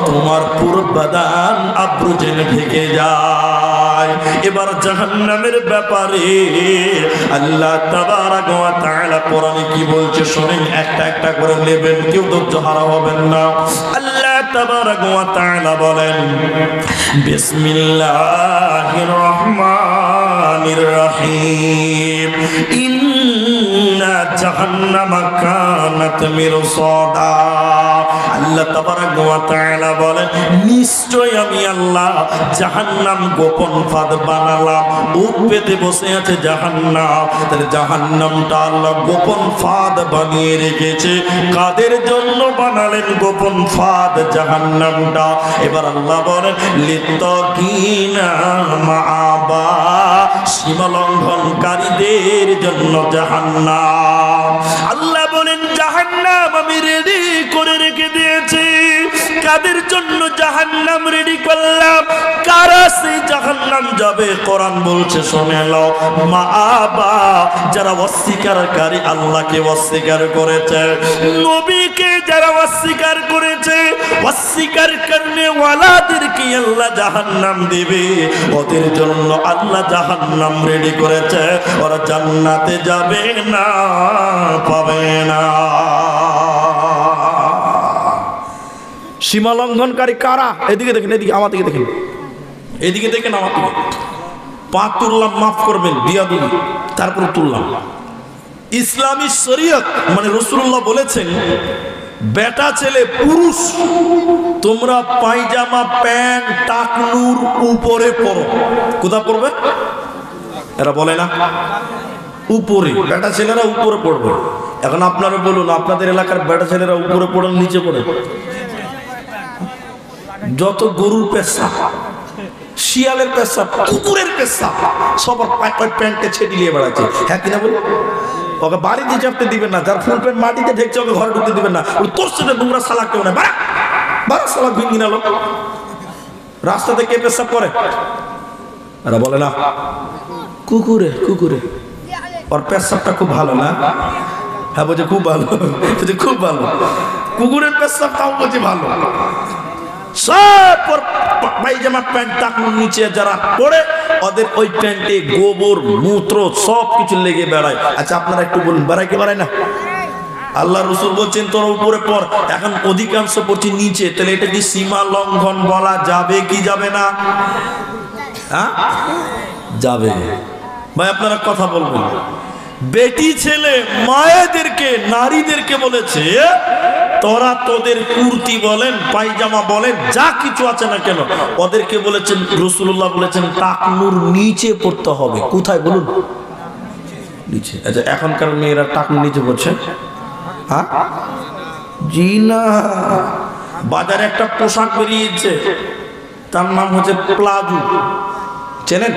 তোমার পুরো বাদান আব্রু জেনে ঢেকে যায়। এবার জাহান্নামের ব্যাপারে আল্লাহ তাবারাক ওয়া তাআলা কোরআনে কি বলছে শুনেন, একটা একটা করে নেবেন, কেউ ধৈর্য হারা হবেন না। আল্লাহ তাবারাক ওয়া তাআলা বলেন বিসমিল্লাহির রহমানির রহিম, ইন্না জাহান্নামা কানাত মিরসাদা। আল্লাহ তাবারাক ওয়া তাআলা বলেন নিশ্চয় আমি আল্লাহ জাহান্নাম গোপন ফাঁদ বানালাম। উট পেতে বসে আছে জাহান্নাম, তাহলে জাহান্নামটা আল্লাহ গোপন ফাঁদ বানিয়ে রেখেছে। কাদের জন্য বানালেন গোপন ফাঁদ জাহান্নামটা? এবার আল্লাহ বলেন লিত্তাকিনা মাআবা, সীমা লঙ্ঘনকারীদের জন্য জাহান্নাম। আল্লাহ বলেন জাহান্নাম আমি রেডি করে রেখে দিয়েছি। কাদের জন্য জাহান্নাম রেডি করলাম? কারা সেই জাহান্নাম যাবে? কোরআন বলছে শুনে নাও, মাআবা, যারা অস্বীকারী, আল্লাহকে অস্বীকার করেছে, নবীকে যারা অস্বীকার করেছে, অস্বীকার করনে ওয়ালাদেরকে আল্লাহ জাহান্নাম দেবে। ওদের জন্য আল্লাহ জাহান্নাম রেডি করেছে, ওরা জান্নাতে যাবে না, পাবে না। সীমা লঙ্ঘনকারী কারা? এদিকে দেখেন, এদিকে আমার দিকে দেখেন, এদিকে দেখেন আমার দিকে। পা তুললাম, মাফ করবেন, দিয়া দিবি, তারপরে তুললাম। ইসলামী শরীয়ত মানে রাসূলুল্লাহ বলেছেন বেটা ছেলে পুরুষ তোমরা পায়জামা প্যান্ট টাকনুর উপরে পরো। কোথা পরবে? এরা বলে না উপরে, বেটা ছেলেরা উপরে পড়বে। এখন আপনারা বলুন, আপনাদের এলাকার বেটা ছেলেরা উপরে পড়েন নিচে পড়ে? যত গরুর পেশাব, শিয়ালের পেশাব, কুকুরের পেশাব সবার প্যান্টে ছেড়ে নিয়ে বেড়াচ্ছে। হ্যাঁ কিনা বলুন? ওকে বাড়িতে চাপতে দিবেন না, যার ফুল প্যান্ট মাটিতে ঢেকছে ওকে ঘরে ঢুকতে দিবেন না। তোর সাথে নোংরা সালা কেউ না, বাড়া বাড়া সালা ঘুমিয়ে গেল। রাস্তাতে কে পেশাব করে? এরা বলে না কুকুরে, কুকুরে ওর পেশাবটা খুব ভালো না? হ্যাঁ বলছে খুব ভালো, বলছে খুব ভালো। কুকুরের পেশাবটাও বলছে ভালো। সব পায়জামা প্যান্ট টাকুর নিচে যারা পড়ে ওদের ওই প্যান্টে গোবর মূত্র সব কিছু লেগে বেড়ায়। আচ্ছা আপনারা একটু বলুন, বেড়ায় কি বেড়ায় না? আল্লাহ রসুল বলছেন তোরা উপরে পড়, এখন অধিকাংশ পড়ছি নিচে। তাহলে এটা কি সীমা লঙ্ঘন বলা যাবে কি যাবে না? হ্যাঁ যাবে। ভাই আপনারা কথা বলবেন। বেটি ছেলে মায়েদেরকে, নারীদেরকে বলেছে তোরা তোদের কুর্তি বলেন, পায়জামা বলেন, যা কিছু আছে না কেন, ওদেরকে বলেছেন, রাসূলুল্লাহ বলেছেন টাকনুর নিচে পড়তে হবে। কোথায় বলুন? নিচে। আচ্ছা এখনকার মেয়েরা টাকনুর নিচে পড়ছে? হ্যাঁ জি না। বাজারে একটা পোশাক বেরিয়েছে, তার নাম হচ্ছে প্লাজো। চেনেন?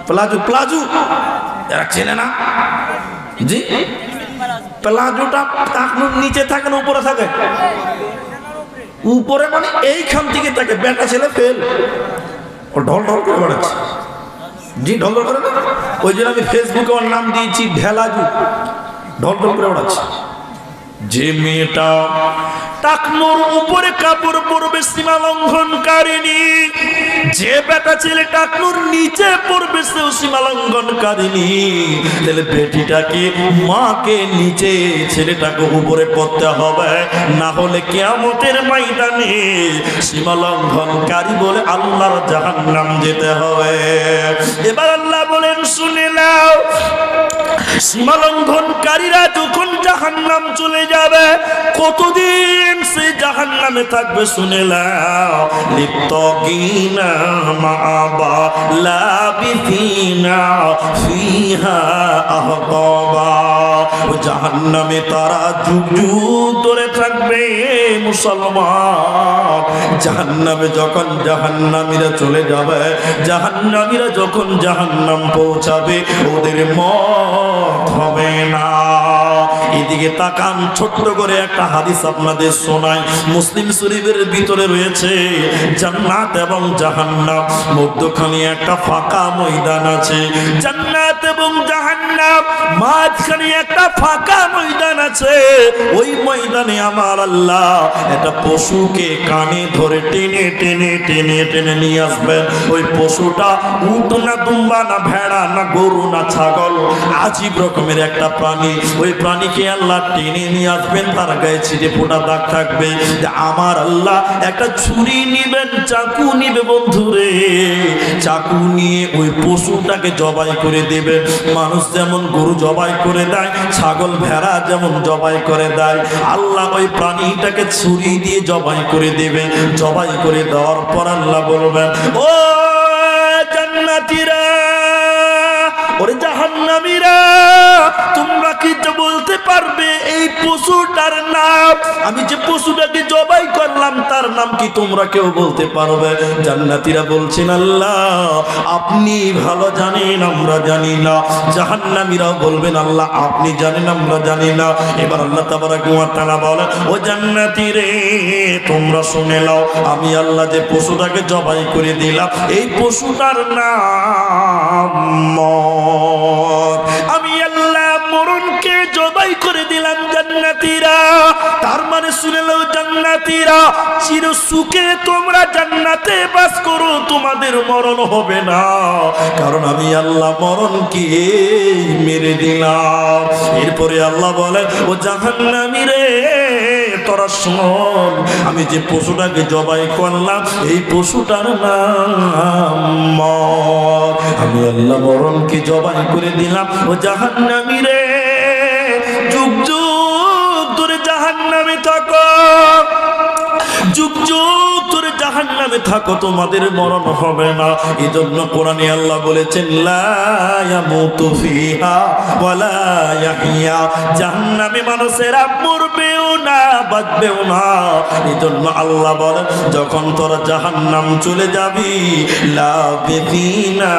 প্লাজো, প্লাজো এরা চেনে না? জি, প্লাজোটা টাকনুর নিচে থাকে না উপরে থাকে? উপরে মানে এইখান থেকে থাকে। বেটা ছেলে ফেল, ও ঢল ঢল করে বেড়াচ্ছে। জি ঢল ঢল করে না? ওই জন্য আমি ফেসবুকে ওর নাম দিয়েছি ঢেলাজু। ঢল ঢল করে বেড়াচ্ছে। যে মেয়েটা টাকনুর উপরে কাপড় পরবে সীমা লঙ্ঘনকারিনী, যে বেটা ছেলে টাকনুর নিচে পড়বে সেও সীমা লঙ্ঘনকারিনী। তাহলে বেটিটাকে, মাকে নিচে, ছেলেটাকে উপরে পড়তে হবে, না হলে কিয়ামতের ময়দানে সীমা লঙ্ঘনকারী বলে আল্লাহর জাহান্নাম যেতে হবে। এবার আল্লাহ বলেন শুনে নাও, সীমা লঙ্ঘনকারীরা যখন জাহান্নাম চলে যাবে, কতদিন সেই জাহান্নামে থাকবে শুনে নাও। লিত্তাগিনা মাআবা লাবিথিনা ফিহা আহকাবা। ও জাহান্নামে তারা যুগ যুগ ধরে থাকবে। মুসলমান, জাহান্নামে যখন জাহান্নামীরা চলে যাবে, জাহান্নামীরা যখন জাহান্নাম পৌঁছাবে, ওদের মত হবে না। এদিকে তাকান, ছোট্ট করে একটা হাদিস আপনাদের শোনাই। মুসলিম শরীফের ভিতরে রয়েছে জান্নাত এবং জাহান্নাম, মধ্যখানে একটা ফাঁকা ময়দান আছে। জান্নাত এবং জাহান্নাম মাঝখানে একটা ফাঁকা ময়দান আছে। ওই ময়দানে আমার আল্লাহ একটা পশুকে কানে ধরে টেনে টেনে টেনে টেনে নিয়ে আসবেন। ওই পশুটা উট না, দুম্বা না, ভেড়া না, গরু না, ছাগল, আজীব রকমের একটা প্রাণী। ওই প্রাণীকে আল্লাহ টেনে নিয়ে আসবেন, তার গায়ে ছিটে ফোটা দাগ থাকবে। আমার আল্লাহ একটা ছুরি নিবেন, চাকু নিবে বন্ধুরে, চাকু নিয়ে ওই পশুটাকে জবাই করে দেবে। মানুষ যেমন গরু জবাই করে দেয়, ছাগল ভেড়া যেমন জবাই করে দেয়, আল্লাহ ওই প্রাণীটাকে ছুরি দিয়ে জবাই করে দেবে। জবাই করে দেওয়ার পর আল্লাহ বলবেন, ও জান্নাতীরা, ওরে জাহান্নামীরা, তোমরা কি বলতে পারবে এই পশুটার নাম? আমি যে পশুটাকে জবাই করলাম তার নাম কি তোমরা কেউ বলতে পারবে? জান্নাতীরা বলছেন আল্লাহ আপনি ভালো জানেন, আমরা জানি না। জাহান্নামীরাও বলবেন আল্লাহ আপনি জানেন, আমরা জানি না। এবার আল্লাহ তাবারাক ওয়া তাআলা বলেন, ও জান্নাতীরে তোমরা শুনে নাও, আমি আল্লাহ যে পশুটাকে জবাই করে দিলাম এই পশুটার নাম মত। আমি আল্লাহ মরণকে জবাই করে দিলাম জান্নাতীরা। তার মানে শুনে নাও জান্নাতীরা, চির সুখে তোমরা জান্নাতে বাস করো, তোমাদের মরণ হবে না, কারণ আমি আল্লাহ মরণকে মেরে দিলাম। এরপরে আল্লাহ বলেন, ও জাহান্নামীরে তোরা শোন, আমি যে পশুটাকে জবাই করলাম এই পশুটার নাম মত। আমি আল্লাহ মরণকে জবাই করে দিলাম। ও জাহান্নামীরে যুগ যুগ ধরে জাহান্নামে থাকো, যুগ যুগ ধরে জাহান্নামে থাকো তোমাদের মরণ হবে না। এজন্য কোরআনে আল্লাহ বলেছেন লা ইয়ামুতু ফিহা ওয়ালা ইয়াহইয়া, জাহান্নামী মানুষেরা মরবেও না বাঁচবেও না। এজন্য আল্লাহ বলেন যখন তোরা জাহান্নাম চলে যাবি লাবিদিনা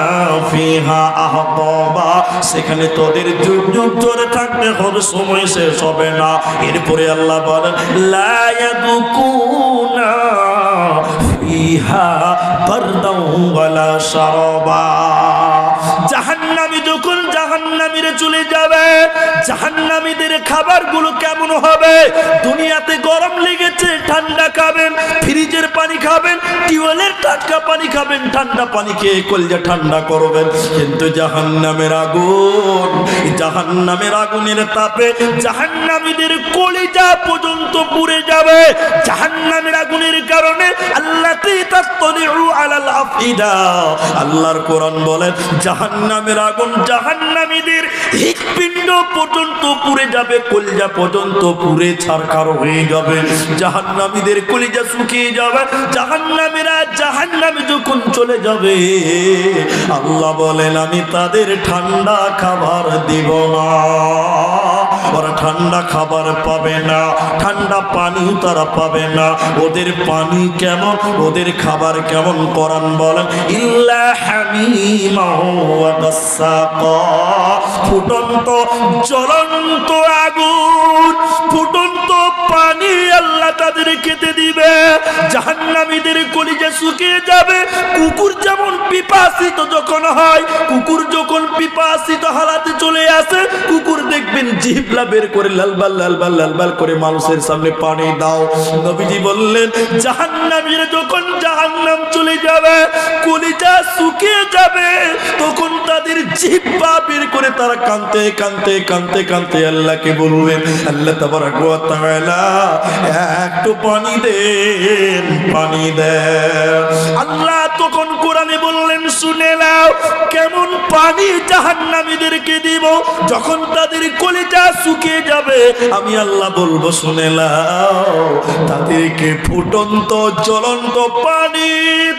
ফিহা আহকাবা, সেখানে তোদের যুগ যুগ ধরে থাকতে হবে, সময় শেষ হবে না। এরপরে আল্লাহ বলেন লা ইয়াদুকুনা ফিহা বারদাও ওয়ালা শারাবা, জাহান্নামী যখন জাহান্নামীরা চলে যাবে, জাহান্নামীদের খাবারগুলো কেমন হবে? দুনিয়াতে গরম লেগেছে ঠান্ডা খাবেন, ফ্রিজের পানি খাবেন, টিউবওয়েলের টাটকা পানি খাবেন, ঠান্ডা পানি খেয়ে কলজা ঠান্ডা করবেন। কিন্তু জাহান্নামের আগুন, জাহান্নামের আগুনের তাপে জাহান্নামীদের কলিজা পর্যন্ত পুড়ে যাবে। জাহান্নামের আগুনের কারণে আল্লাতী তাতলিউ আলাল আফিদা, আল্লাহর কোরআন বলেন জাহান্নামের আগুন জাহান্নামীদের হৃৎপিণ্ড পর্যন্ত পুড়ে যাবে, কলিজা পর্যন্ত পুড়ে ছারখার হয়ে যাবে, জাহান্নামীদের কলিজা শুকিয়ে যাবে। জাহান্নামীরা জাহান্নামে যখন চলে যাবে আল্লাহ বলেন আমি তাদের ঠান্ডা খাবার দিব না, ওরা ঠান্ডা খাবার পাবে না, ঠান্ডা পানি তারা পাবে না। ওদের পানি কেমন, ওদের খাবার কেমন? কোরআন বলেন ইল্লা হামিমা ওয়া গাসসাকা, ফুটন্ত জ্বলন্ত আগুন, ফুটন্ত পানি আল্লাহ তাদের খেতে দিবে। জাহান্নামীদের কলিজা শুকিয়ে যাবে। কুকুর যেমন পিপাসিত যখন হয়, কুকুর যখন পিপাসিত হালাতে চলে আসে, কুকুর দেখবেন জিহ্বা বের করে লালবাল লালবাল লালবাল করে মানুষের সামনে পানি দাও। নবীজি বললেন জাহান্নামীরা যখন জাহান্নাম চলে যাবে, কলিজা শুকিয়ে যাবে, তখন তাদের জিহ্বা বের করে তারা কাঁদতে কাঁদতে কাঁদতে কাঁদতে আল্লাহকে বলবেন আল্লাহ তাবারাক ওয়া তাআলা একটু পানি দেন, পানি দেন। আল্লাহ তখন কোরআনে বললেন শুনে নাও কেমন পানি জাহান্নামীদেরকে দিব। যখন তাদের কলিজা শুকিয়ে যাবে আমি আল্লাহ বলবো শুনে নাও, তাদেরকে ফুটন্ত জ্বলন্ত পানি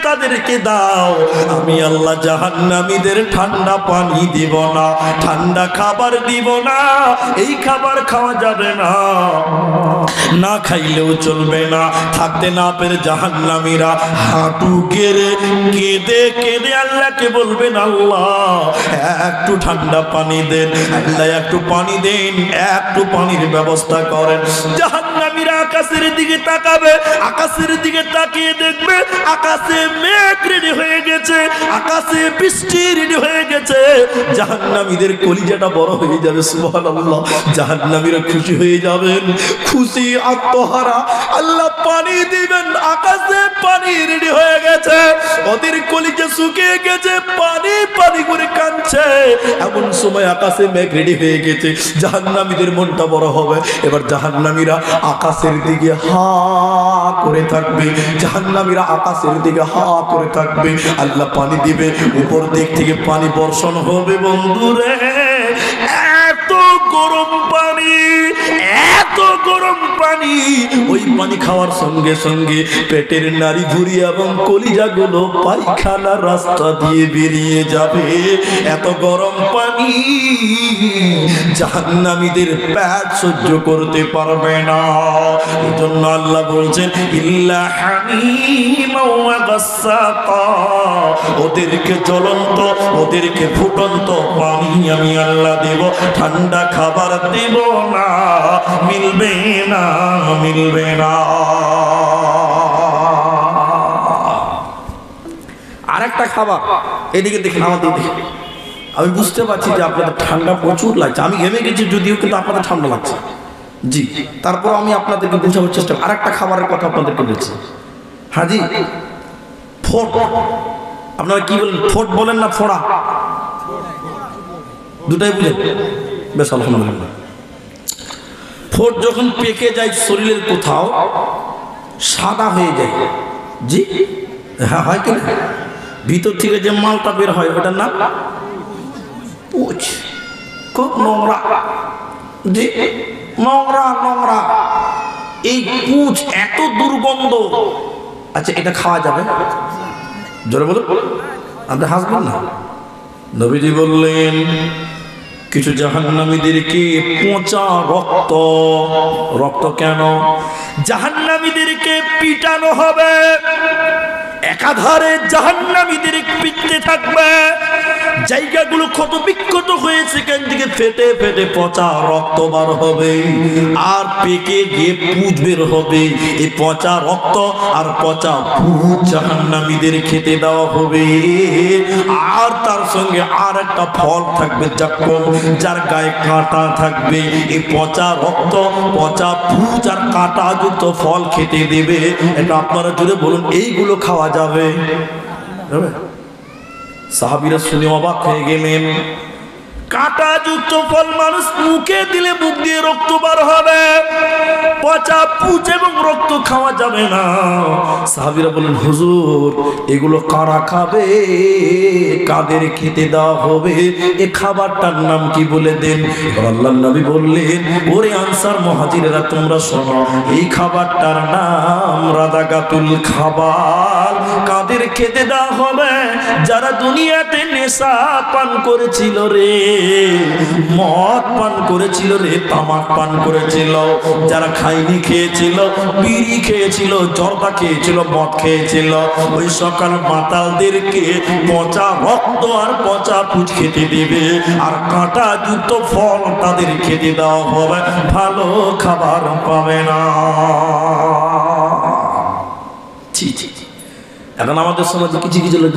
তাদেরকে দাও। আমি আল্লাহ জাহান্নামীদের ঠান্ডা পানি দিব না, ঠান্ডা খাবার দিব না। এই খাবার খাওয়া যাবে না, না খাইলেও চলবে না। থাকতে না পেরে জাহান্নামীরা হাঁটু গেড়ে কেঁদে কেঁদে আল্লাহকে বলবেন আল্লাহ একটু ঠান্ডা পানি দেন, আল্লাহ একটু পানি দেন, একটু পানির ব্যবস্থা করেন। জাহান্নামীরা আকাশের দিকে তাকাবে, আকাশের দিকে তাকিয়ে দেখবে আকাশে মেঘ রেডি হয়ে গেছে, আকাশে বৃষ্টি রেডি হয়ে গেছে। জাহান্নামীদের কলিজাটা বড় হয়ে যাবে, সুবহানাল্লাহ। জাহান্নামীরা খুশি হয়ে যাবেন, খুশি আত্মহারা। আল্লাহ পানি দিবেন, আকাশে পানি রেডি হয়ে গেছে, ওদের কলিজা শুকিয়ে গেছে, পানি পানি করে কাঁদছে। এমন সময় আকাশে মেঘ রেডি হয়ে গেছে, জাহান্নামীদের মনটা বড় হবে। এবার জাহান্নামীরা আকাশের দিকে হা করে থাকবে, জাহান্নামীরা আকাশের দিকে হা করে থাকবে। আল্লাহ পানি দিবে, উপর দিক থেকে পানি বর্ষণ হবে। বন্ধুরে এত গরম পানি, এত গরম পানি, ওই পানি খাওয়ার সঙ্গে সঙ্গে পেটের নাড়ি ভুঁড়ি এবং কলিজাগুলো পায়খানার রাস্তা দিয়ে বেরিয়ে যাবে। এত গরম পানি জাহান্নামীদের পেট সহ্য করতে পারবে না। এজন্য আল্লাহ বলছেন ইল্লা হামিমা ওয়া গাসসাকা, ওদেরকে জ্বলন্ত, ওদেরকে ফুটন্ত পানি আমি আল্লাহ দেব, ঠান্ডা খাবার দেব না, মিলবে না, মিলবে না। আরেকটা খাবার এদিকে দেখেন, আমাদের দিকে। আমি বুঝতে পারছি যে আপনাদের ঠান্ডা প্রচুর লাগছে, আমি ঘেমে গেছি যদিও, কিন্তু আপনাদের ঠান্ডা লাগছে। জি, তারপর আমি আপনাদেরকে বোঝানোর চেষ্টা, আরেকটা খাবারের কথা আপনাদেরকে বলছি। হ্যাঁ জি, ফোট। আপনারা কি বলেন, ফোট বলেন না ফোড়া? দুটাই বুঝেন? বেশ, আলহামদুলিল্লাহ। ফোট যখন পেকে যায় শরীরের কোথাও, সাদা হয়ে যায়। জি হ্যাঁ, হয় কিনা? ভিতর থেকে যে মালটা বের হয় ওটার নাম পুঁজ। খুব নোংরা, জি নোংরা নোংরা। এই পুঁজ এত দুর্গন্ধ, আচ্ছা এটা খাওয়া যাবে? জোরে বলুন, আপনি হাসবেন না। নবীজি বললেন কিছু জাহান্নামীদেরকে পচা রক্ত, রক্ত কেন? জাহান্নামীদেরকে পিটানো হবে, একাধারে জাহান্নামীদের পিটতে থাকবে, জায়গাগুলো ক্ষত বিক্ষত হয়েছে, সেখান থেকে ফেটে ফেটে পচা রক্ত বার হবে, আর পেকে গিয়ে পুঁজ বের হবে। এই পচা রক্ত আর পচা পুঁজ জাহান্নামীদের খেতে দেওয়া হবে। আর তার সঙ্গে আর একটা ফল থাকবে যার গায়ে কাঁটা থাকবে। এই পচা রক্ত, পচা পুঁজ আর কাঁটা যুক্ত ফল খেতে দেবে। এটা আপনারা জুড়ে বলুন, এইগুলো খাওয়া যাবে? সাহাবীরা শুনে অবাক হয়ে গেলেন। কাঁটা যুক্ত ফল মানুষ মুখে দিলে মুখ দিয়ে রক্ত বার হবে, পচা পুঁজ এবং রক্ত খাওয়া যাবে না। সাহাবীরা বলেন হুজুর এগুলো কারা খাবে, কাদের খেতে দেওয়া হবে, এই খাবারটার নাম কি বলে দেন। আল্লাহর নবী বললেন ওরে আনসার মুহাজিরেরা তোমরা শোনো, এই খাবারটার নাম রাদাগাতুল খাবার। কাদের খেতে দেওয়া হবে? যারা দুনিয়াতে নেশা পান করেছিল রে, মদ পান করেছিল রে, তামাক পান করেছিল, যারা খাইনি খেয়েছিল, বিড়ি খেয়েছিল, জর্দা খেয়েছিল, মদ খেয়েছিল, ওই সকাল মাতালদেরকে পচা রক্ত আর পচা পুঁজ খেতে দেবে, আর কাঁটা যুক্ত ফল তাদের খেতে দেওয়া হবে, ভালো খাবার পাবে না। এখন আমাদের সমাজে কিছু কিছু লোক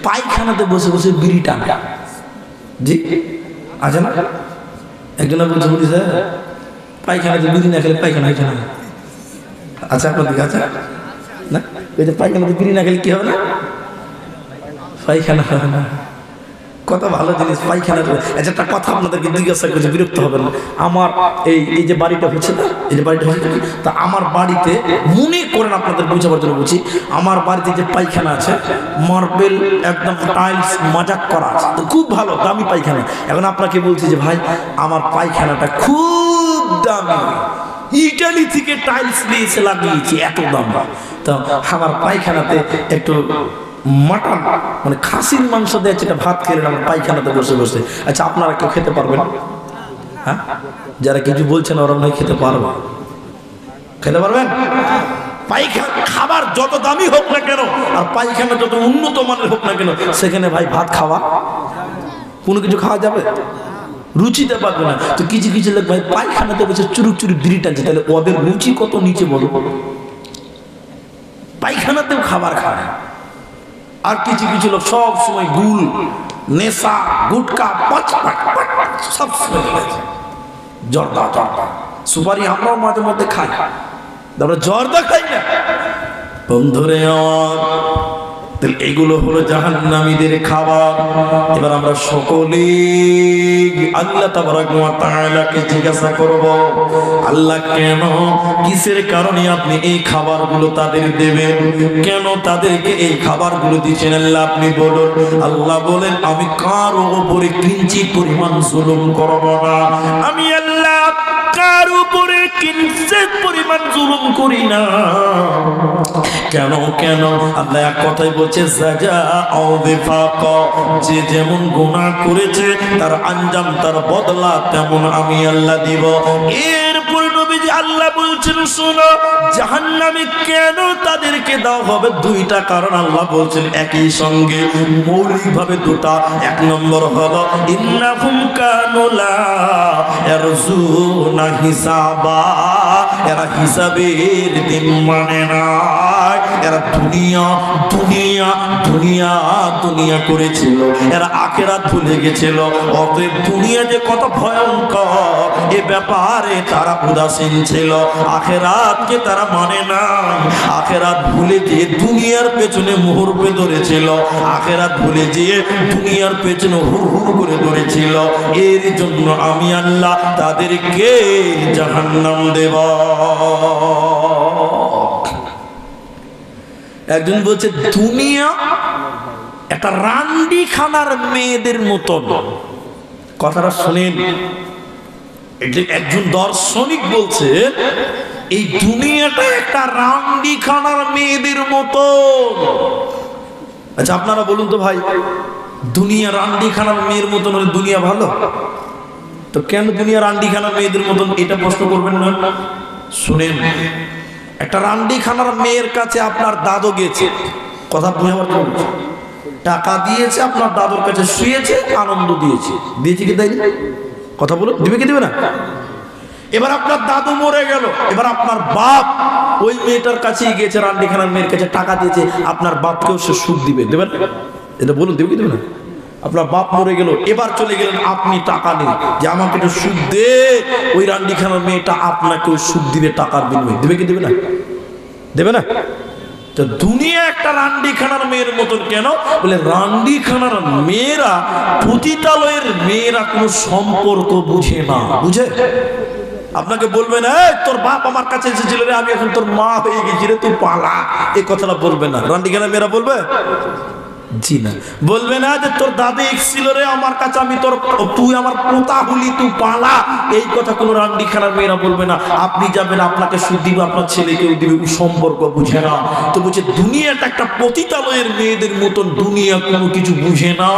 পায়খানাতে বসে বসে বিড়ি টানে। জি আছে না? একজনের বলছে বলি স্যার পায়খানাতে বিড়ি না খেলে পায়খানা হয়েছে না। আচ্ছা আপনার দিকে আছে না? ওই যে পায়খানাতে বিড়ি না খেলে কি হবে না? পায়খানা হবে না। কত ভালো জিনিস পায়খানা। আচ্ছা একটা কথা আপনাদেরকে জিজ্ঞাসা করছি, বিরক্ত হবেন না। আমার এই যে বাড়িটা হচ্ছে না, এই যে বাড়িটা হচ্ছে, তা আমার বাড়িতে মনে করেন আপনাদের বুঝাবার জন্য বলছি, আমার বাড়িতে যে পায়খানা আছে মার্বেল একদম টাইলস মাজাক করা আছে, তো খুব ভালো দামি পায়খানা। এখন আপনাকে বলছি যে ভাই আমার পায়খানাটা খুব দামি, ইটালি থেকে টাইলস নিয়ে এসে লাগিয়েছি, এত দাম। তো আমার পায়খানাতে একটু মাটন মানে খাসির মাংস দিয়ে সেটা ভাত খেলেন আমার পায়খানাতে বসে বসে। আচ্ছা আপনারা কেউ খেতে পারবেন? হ্যাঁ, যারা কিছু বলছেন ওরা নয় খেতে পারবে, খেতে পারবেন? পায়খানা খাবার যত দামি হোক না কেন আর পায়খানা যত উন্নত মানের হোক না কেন, সেখানে ভাই ভাত খাওয়া কোনো কিছু খাওয়া যাবে? রুচিতে পারবে না। তো কিছু কিছু লোক ভাই পায়খানাতে বসে চুরুক চুরুক বিড়ি টানছে, তাহলে ওদের রুচি কত নিচে বলো। পায়খানাতেও খাবার খায়। আর কিছু কিছু লোক সব সময় গুল, নেশা, গুটকা, সব সময় জর্দা, সুপারি আমরাও মাঝে মধ্যে খাই, তারপরে জর্দা খাই না। বন্ধুরে আমার এগুলো হলো জাহান্নামীদের খাবার। এবার আমরা সকলে আল্লাহ তাবারক ওয়া তাআলাকে জিজ্ঞাসা করব, আল্লাহ কেন, কিসের কারণে আপনি এই খাবারগুলো তাদের দেবেন, কেন তাদেরকে এই খাবারগুলো দিচ্ছেন আল্লাহ আপনি বলুন। আল্লাহ বলেন আমি কারো উপরে কিঞ্চিত পরিমাণ জুলুম করব না, আমি আল্লাহ কারো উপরে কিঞ্চিত পরিমাণ জুলুম করি না। কেন কেন আল্লাহ এক কথাই বলছে যে যেমন গুনাহ করেছে তার আঞ্জাম তার বদলা তেমন আমি আল্লাহ দিব। এরপর নবীজি আল্লাহ বলছেন শোনো জাহান্নামে কেন তাদেরকে দেওয়া হবে, দুইটা কারণ আল্লাহ বলছেন একই সঙ্গে, মৌলিকভাবে দুটা। এক নম্বর হলো ইন্নাহুম কানু লা ইয়ারজুনা হিসাবা, এরা হিসাবের দিন মানে না, এরা দুনিয়া দুনিয়া দুনিয়া দুনিয়া করেছিল, এরা আখিরাত ভুলে গেছিল। অতএব দুনিয়া যে কত ভয়ঙ্কর এ ব্যাপারে তারা উদাসীন ছিল, আখিরাতকে তারা মানে না। আখিরাত ভুলে গিয়ে দুনিয়ার পেছনে মুহুর্মে ধরেছিল, আখিরাত ভুলে গিয়ে দুনিয়ার পেছনে হুড় হুড় করে ধরেছিল। এর জন্য আমি আল্লাহ তাদেরকে জাহান্নাম দেব। একজন বলছে দুনিয়া একটা রান্ডি খানার মেয়েদের মতন, কথাটা শুনেন। একজন দার্শনিক বলছে এই দুনিয়াটা একটা রান্ডিখানার মেয়েদের মতো। আচ্ছা আপনারা বলুন তো ভাই, দুনিয়া রান্ডিখানার মেয়ের মতন হলে দুনিয়া ভালো? তো কেন দুনিয়া রান্ডিখানার মেয়েদের মতন, এটা প্রশ্ন করবেন না? শুনেন, একটা রান্ডিখানার মেয়ের কাছে আপনার দাদু গেছে, কথা বুঝাবার জন্য টাকা দিয়েছে, আপনার দাদুর কাছে শুয়েছে, আনন্দ দিয়েছে, দিয়েছে কি দেয়নি? কথা বলো, দিবে কি দিবে না? এবার আপনার দাদু মরে গেল, এবার আপনার বাপ ওই মেয়েটার কাছেই গিয়েছে, রান্ডিখানার মেয়ের কাছে টাকা দিয়েছে, আপনার বাপকেও সে সুখ দিবে, দেবেন? এটা বলুন, দেবে কি দেবে না? আপনার বাপ মরে গেল, এবার চলে গেলেন আপনি টাকা নেই, যে আমাকে একটু সুখ দে, ওই রান্ডিখানার মেয়েটা আপনাকেও সুখ দিবে টাকার বিনিময়ে, দেবে কি দেবে না? দেবে না? তো দুনিয়া একটা রান্ডিখানার মেয়ের মতন কেন বলে, রান্ডিখানার মেয়েরা, পতিতালয়ের মেয়েরা কোনো সম্পর্ক বুঝে না। বুঝে? আপনাকে বলবে না তোর বাপ আমার কাছে এসেছিল রে, আমি এখন তোর মা হয়ে গেছি রে, তুই পালা, এই কথাটা বলবে না। রান্ডিখানার মেয়েরা বলবে? জি না। বলবে না যে তোর দাদু এসেছিল রে আমার কাছে, আমি তোর, তুই আমার পোতা হলি, তুই পালা, এই কথা কোনো রান্ডিখানার মেয়েরা বলবে না। আপনি যাবেন, আপনাকে সুখ দিবে, আপনার ছেলেকেও দিবে, সম্পর্ক বুঝে না। তো বলছে দুনিয়াটা একটা পতিতালয়ের মেয়েদের মতন, দুনিয়া কোনো কিছু বুঝে না।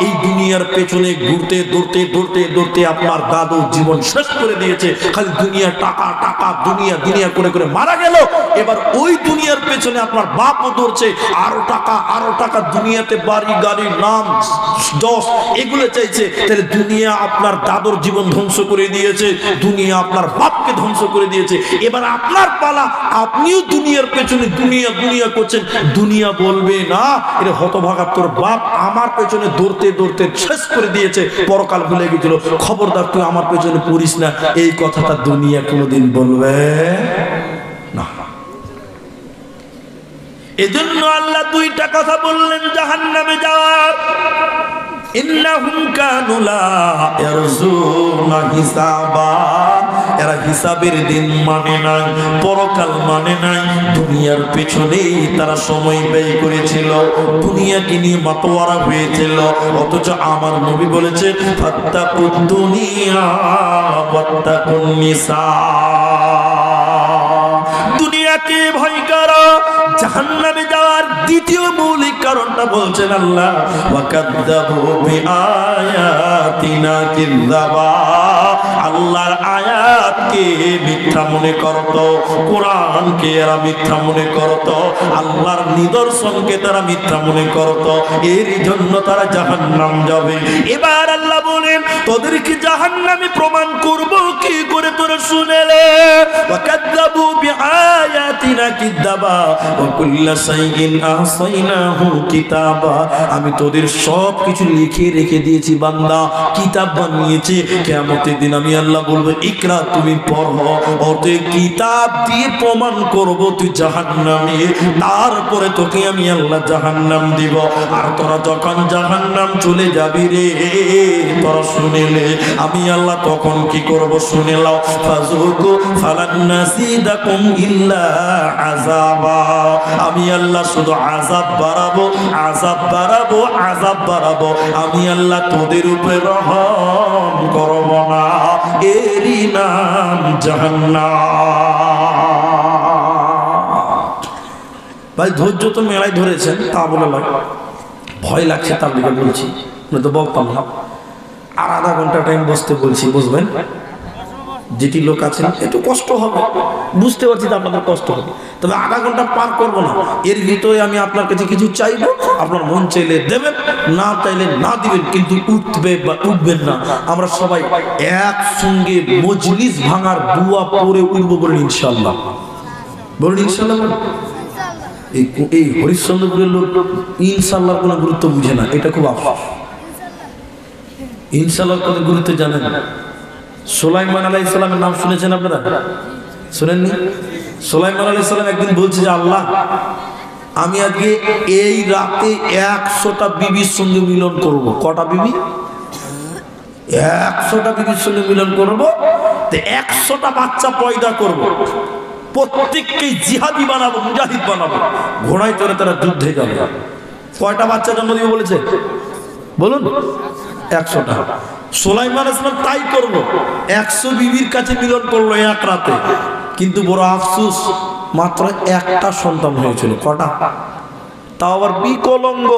এই দুনিয়ার পেছনে ঘুরতে দৌড়তে দৌড়তে দৌড়তে আপনার দাদু জীবন শেষ করে দিয়েছে, খালি দুনিয়া, টাকা টাকা, দুনিয়া দুনিয়া করে করে মারা গেল। এবার ওই দুনিয়ার পেছনে আপনার বাপও দৌড়ছে, আরো টাকা আরো টাকা, দুনিয়াতে বাড়ি গাড়ি নাম যশ এগুলো চাইছে। তাহলে দুনিয়া আপনার দাদুর জীবন ধ্বংস করে দিয়েছে, দুনিয়া আপনার বাপকে ধ্বংস করে দিয়েছে। এবার আপনার পালা, আপনিও দুনিয়ার পেছনে দুনিয়া দুনিয়া করছেন। দুনিয়া বলবে না এর হতভাগা, তোর বাপ আমার পেছনে দৌড়তে দৌড়তে শেষ করে দিয়েছে, পরকাল ভুলে গেছিল, খবরদার তুই আমার পেছনে পড়িস না, এই কথাটা দুনিয়া কোনোদিন বলবে না। এজন্য আল্লাহ দুইটা কথা বললেন জাহান্নামে যাওয়ার, ইন্নাহুম কানু লা ইয়ারজুনা হিসাবা, এরা হিসাবের দিন মানে নাই, পরকাল মানে নাই, দুনিয়ার পেছনেই তারা সময় ব্যয় করেছিল, দুনিয়াকে নিয়ে মাতোয়ারা হয়েছিল। অথচ আমার নবী বলেছে ফাত্তাকুদ দুনিয়া ওয়াত্তাকুন নিসা, দুনিয়াকে ভয় করো। জাহান্নামে যাওয়ার দ্বিতীয় মৌলিক কারণটা বলছেন আল্লাহ, ওয়াকাযযাবু বিআয়াতিনা কিযাবা, আল্লাহর আয়াতকে মিথ্যা মনে করত, কোরআনকে এরা মিথ্যা মনে করত, আল্লাহর নিদর্শনকে তারা মিথ্যা মনে করত, এর জন্য তারা জাহান্নাম যাবে। এবার আল্লাহ বলেন তোদেরকে জাহান্নামে প্রমাণ করব কি করে, তোরা শুনেলে, ওয়াকাযযাবু বিআয়াতিনা কিযাবা ওয়া কুল্লা শাইইন আহসাইনাহু কিতাবা, আমি তোদের সব কিছু লিখে রেখে দিয়েছি বান্দা, কিতাব বানিয়েছি। কিয়ামতের দিন আমি আল্লাহ বলবো ইকরা, তুমি পড়ো, ওতে কিতাব দিয়ে প্রমাণ করব তুই জাহান্নামী, তারপরে তোকে আমি আল্লাহ জাহান্নাম দিব। আর তোরা যখন জাহান্নাম চলে যাবি রে, তোরা শুনেলে আমি আল্লাহ তখন কি করব শুনে নাও, ফাযুকু ফালান নাসিদাকুম ইল্লা আযাবা, আমি আল্লাহ শুধু আযাব বাড়াবো, আযাব বাড়াবো, আযাব বাড়াবো, আমি আল্লাহ তোদের উপরে রহম করব না, এরই নাম জাহান্নাম। ভাই ধৈর্য তো মেলায় ধরেছেন, তা বলে লাগে ভয় লাগছে, তার দিকে বলছি, তো বলতাম না। আর আধা ঘন্টা টাইম বসতে বলছি, বুঝবেন? যেটি লোক আছেন একটু কষ্ট হবে, বুঝতে পারছি তো আপনাদের কষ্ট হবে, তবে আধা ঘন্টা পার করবো না। এর ভিতরে আমি আপনার কাছে কিছু চাইবো, আপনার মন চাইলে দেবেন, না চাইলে না দিবেন, কিন্তু উঠবে বা উঠবেন না। আমরা সবাই একসঙ্গে মজলিস ভাঙার দুয়া পরে উঠবো, বলেন ইনশাল্লাহ, বলেন ইনশাল্লাহ। এই হরিশ্চন্দ্রপুরের লোক ইনশাল্লাহর কোনো গুরুত্ব বুঝে না, এটা খুব আফসোস। ইনশাল্লাহর কোনো গুরুত্ব জানেন না। সুলাইমান আলাইহিস সালামের নাম শুনেছেন আপনারা? শুনেননি? সুলাইমান আলাইহিস সালাম একদিন বলছে যে আল্লাহ, আমি আজকে এই রাতে 100টা বিবির সঙ্গে মিলন করব। কটা বিবি? 100টা বিবির সঙ্গে মিলন করব, 100টা বাচ্চা পয়দা করব, প্রত্যেককে জিহাদি বানাবো, মুজাহিদ বানাবো, ঘোড়ায় চড়ে তারা যুদ্ধে যাবে। কয়টা বাচ্চা জন্ম দিবে বলেছে বলুন? 100টা। সুলাইমান আলাইহিস সালাম তাই করলো, 100 বিবির কাছে মিলন করলো এক রাতে। কিন্তু বড় আফসোস মাত্র একটা সন্তান হয়েছিল। কটা? তাও আবার বিকলঙ্গ।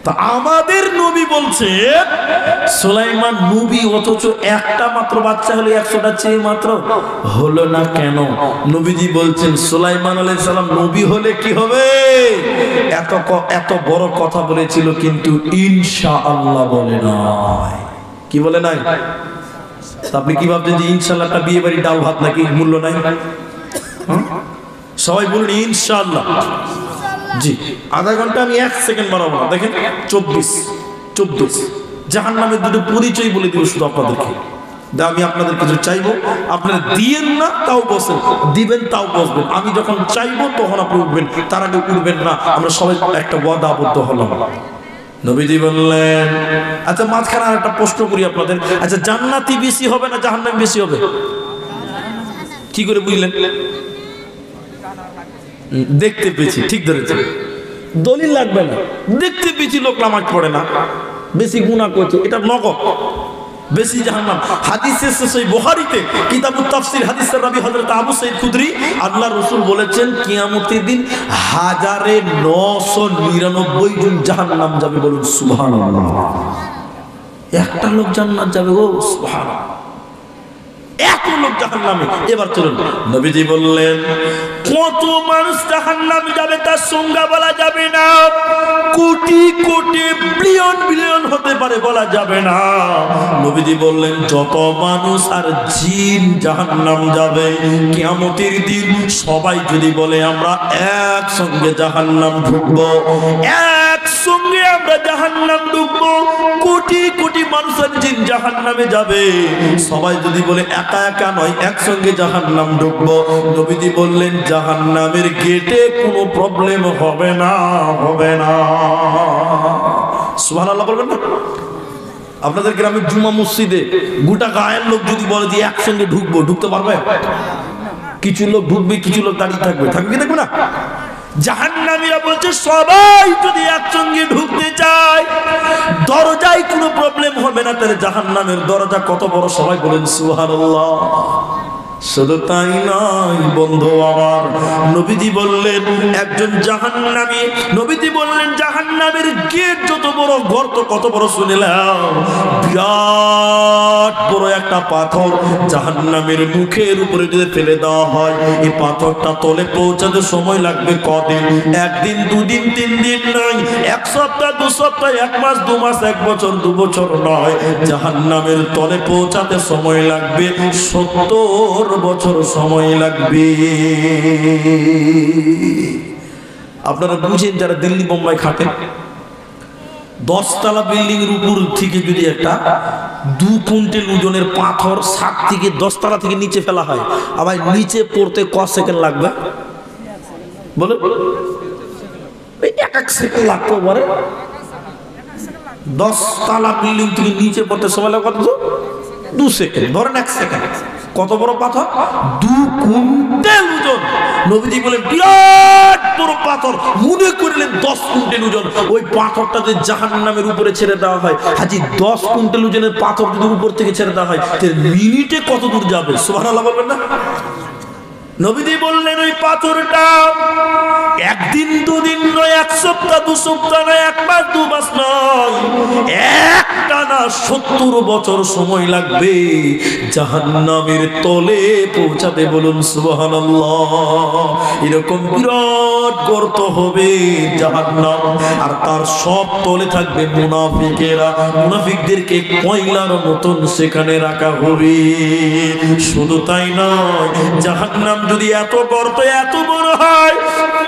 তা আমাদের নবী বলছে সুলাইমান নবী, অথচ একটা মাত্র বাচ্চা হলে 100টা চেয়ে মাত্র হলো না কেন? নবীজি বলছেন সুলাইমান আলাইহিস সালাম নবী হলে কি হবে? এত বড় কথা বলেছিল, কিন্তু ইনশাআল্লাহ বলে নাই। কি বলে নাই? আপনি কি ভাবছেন যে ইনশাআল্লাহটা বিয়ে বাড়ি ডাল ভাত নাকি? মূল্য নাই? সবাই বলুন ইনশাআল্লাহ। জি, আধা ঘন্টা আমি 1 সেকেন্ড বাড়াবো না। দেখেন 24 জাহান্নামের দুটো পরিচয় বলে দিব শুধু আপনাদেরকে। আমি আপনাদের কিছু চাইবো, আপনারা দিয়েন না তাও বসেন, দিবেন তাও বসবেন। আমি যখন চাইবো তখন আপনি উঠবেন, তার আগে উঠবেন না। আমরা সবাই একটা ওয়াদা আবদ্ধ হলাম। নবীজি বললেন, আচ্ছা মাঝখানে আর একটা প্রশ্ন করি আপনাদের, আচ্ছা জান্নাতি বেশি হবে না জাহান্নামী বেশি হবে? কি করে বুঝলেন? দেখতে পেয়েছি, ঠিক ধরেছেন, দলিল লাগবে না। দেখতে পেয়েছি লোক নামাজ পড়ে না, বেশি গুনাহ করছে, এটা নগদ বেশি জাহান্নাম। হাদিসে সহিহ বুখারীতে কিতাবুত তাফসীর হাদিসের রাবী হযরত আবু সাঈদ খুদরি, আল্লাহর রাসূল বলেছেন কিয়ামতের দিন 1999 জন জাহান্নাম যাবে। বলুন সুবহানাল্লাহ। একটা লোক জান্নাত যাবে, ও সুবহানাল্লাহ, এত লোক জাহান্নামে। এবার চলুন, নবীজি বললেন কত মানুষ জাহান্নামে যাবে তার সংজ্ঞা বলা যাবে না, কোটি কোটি বিলিয়ন বিলিয়ন হতে পারে, বলা যাবে না। নবীজি বললেন যত মানুষ আর জিন জাহান্নাম যাবে কিয়ামতের দিন, সবাই যদি বলে আমরা একসঙ্গে জাহান্নাম ঢুকবো, একসঙ্গে আমরা জাহান্নাম ঢুকবো, কোটি কোটি মানুষ আর জিন জাহান্নামে যাবে, সবাই যদি বলে একা একা নয় একসঙ্গে জাহান্নাম ঢুকবো, নবীজি বললেন জাহান্নামের গেটে কোনো প্রবলেম হবে না, হবে না। সুবহানাল্লাহ বলবেন না? আপনাদের গ্রামের জুমা মসজিদে গোটা গায়ের লোক যদি বলে যে একসঙ্গে ঢুকবো, ঢুকতে পারবে? কিছু লোক ঢুকবে, কিছু লোক দাঁড়িয়ে থাকবে, থাকবে কি থাকবে না? জাহান্নামীরা বলছে সবাই যদি একসঙ্গে ঢুকতে চায় দরজায় কোনো প্রবলেম হবে না। তাহলে জাহান্নামের দরজা কত বড়, সবাই বলেন সুবহানাল্লাহ। শুধু তাই নয় বন্ধু আমার, নবীজি বললেন একজন জাহান্নামী, নবীজি বললেন জাহান্নামের গেট যত বড়, গর্ত কত বড় শুনিলাম, বিরাট বড় একটা পাথর জাহান্নামের মুখের উপরে যদি ফেলে দেওয়া হয়, এই পাথরটা তলে পৌঁছাতে সময় লাগবে কদিন? একদিন, দুদিন, 3 দিন নয়, 1 সপ্তাহ, 2 সপ্তাহ, 1 মাস, 2 মাস, 1 বছর, 2 বছর নয়, জাহান্নামের তলে পৌঁছাতে সময় লাগবে 70 বছর সময় লাগবে। আপনারা বুঝেন যারা দিল্লি বোম্বাই খাটেন, 10 তলা বিল্ডিং এর উপর থেকে যদি একটা 2 কুইন্টাল ওজনের পাথর 7 থেকে 10 তলা থেকে নিচে ফেলা হয়, আবার নিচে পড়তে কত সেকেন্ড লাগবে বলে? 1 সেকেন্ড লাগতে পারে। 10 তলা বিল্ডিং থেকে নিচে পড়তে সময় লাগে কত? 2 সেকেন্ড, ধরেন 1 সেকেন্ড। কত বড় পাথর? 2 কুইন্টাল ওজন। নবীজি বলে বিরাট বড় পাথর, মনে করলেন 10 কুইন্টাল ওজন। ওই পাথরটা যে জাহান্নামের উপরে ছেড়ে দেওয়া হয়, হাজি 10 কুইন্টাল ওজনের পাথর যদি উপর থেকে ছেড়ে দেওয়া হয়, মিনিটে কত দূর যাবে? সুবহানাল্লাহ বলবেন না? নবীজি বললেন ওই পাথরটা 1 দিন, 2 দিন নয়, 1 সপ্তাহ, 2 সপ্তাহ নয়, 1 মাস, 2 মাস নয়, একটানা 70 বছর সময় লাগবে জাহান্নামের তলে পৌঁছাতে। বলুন সুবহানাল্লাহ। এরকম বিরাট গর্ত হবে জাহান্নাম, আর তার সব তলে থাকবে মুনাফিকেরা, মুনাফিকদেরকে কয়লার মতন সেখানে রাখা হবে। শুধু তাই নয়, জাহান্নাম যদি এত গর্ত এত বড় হয়,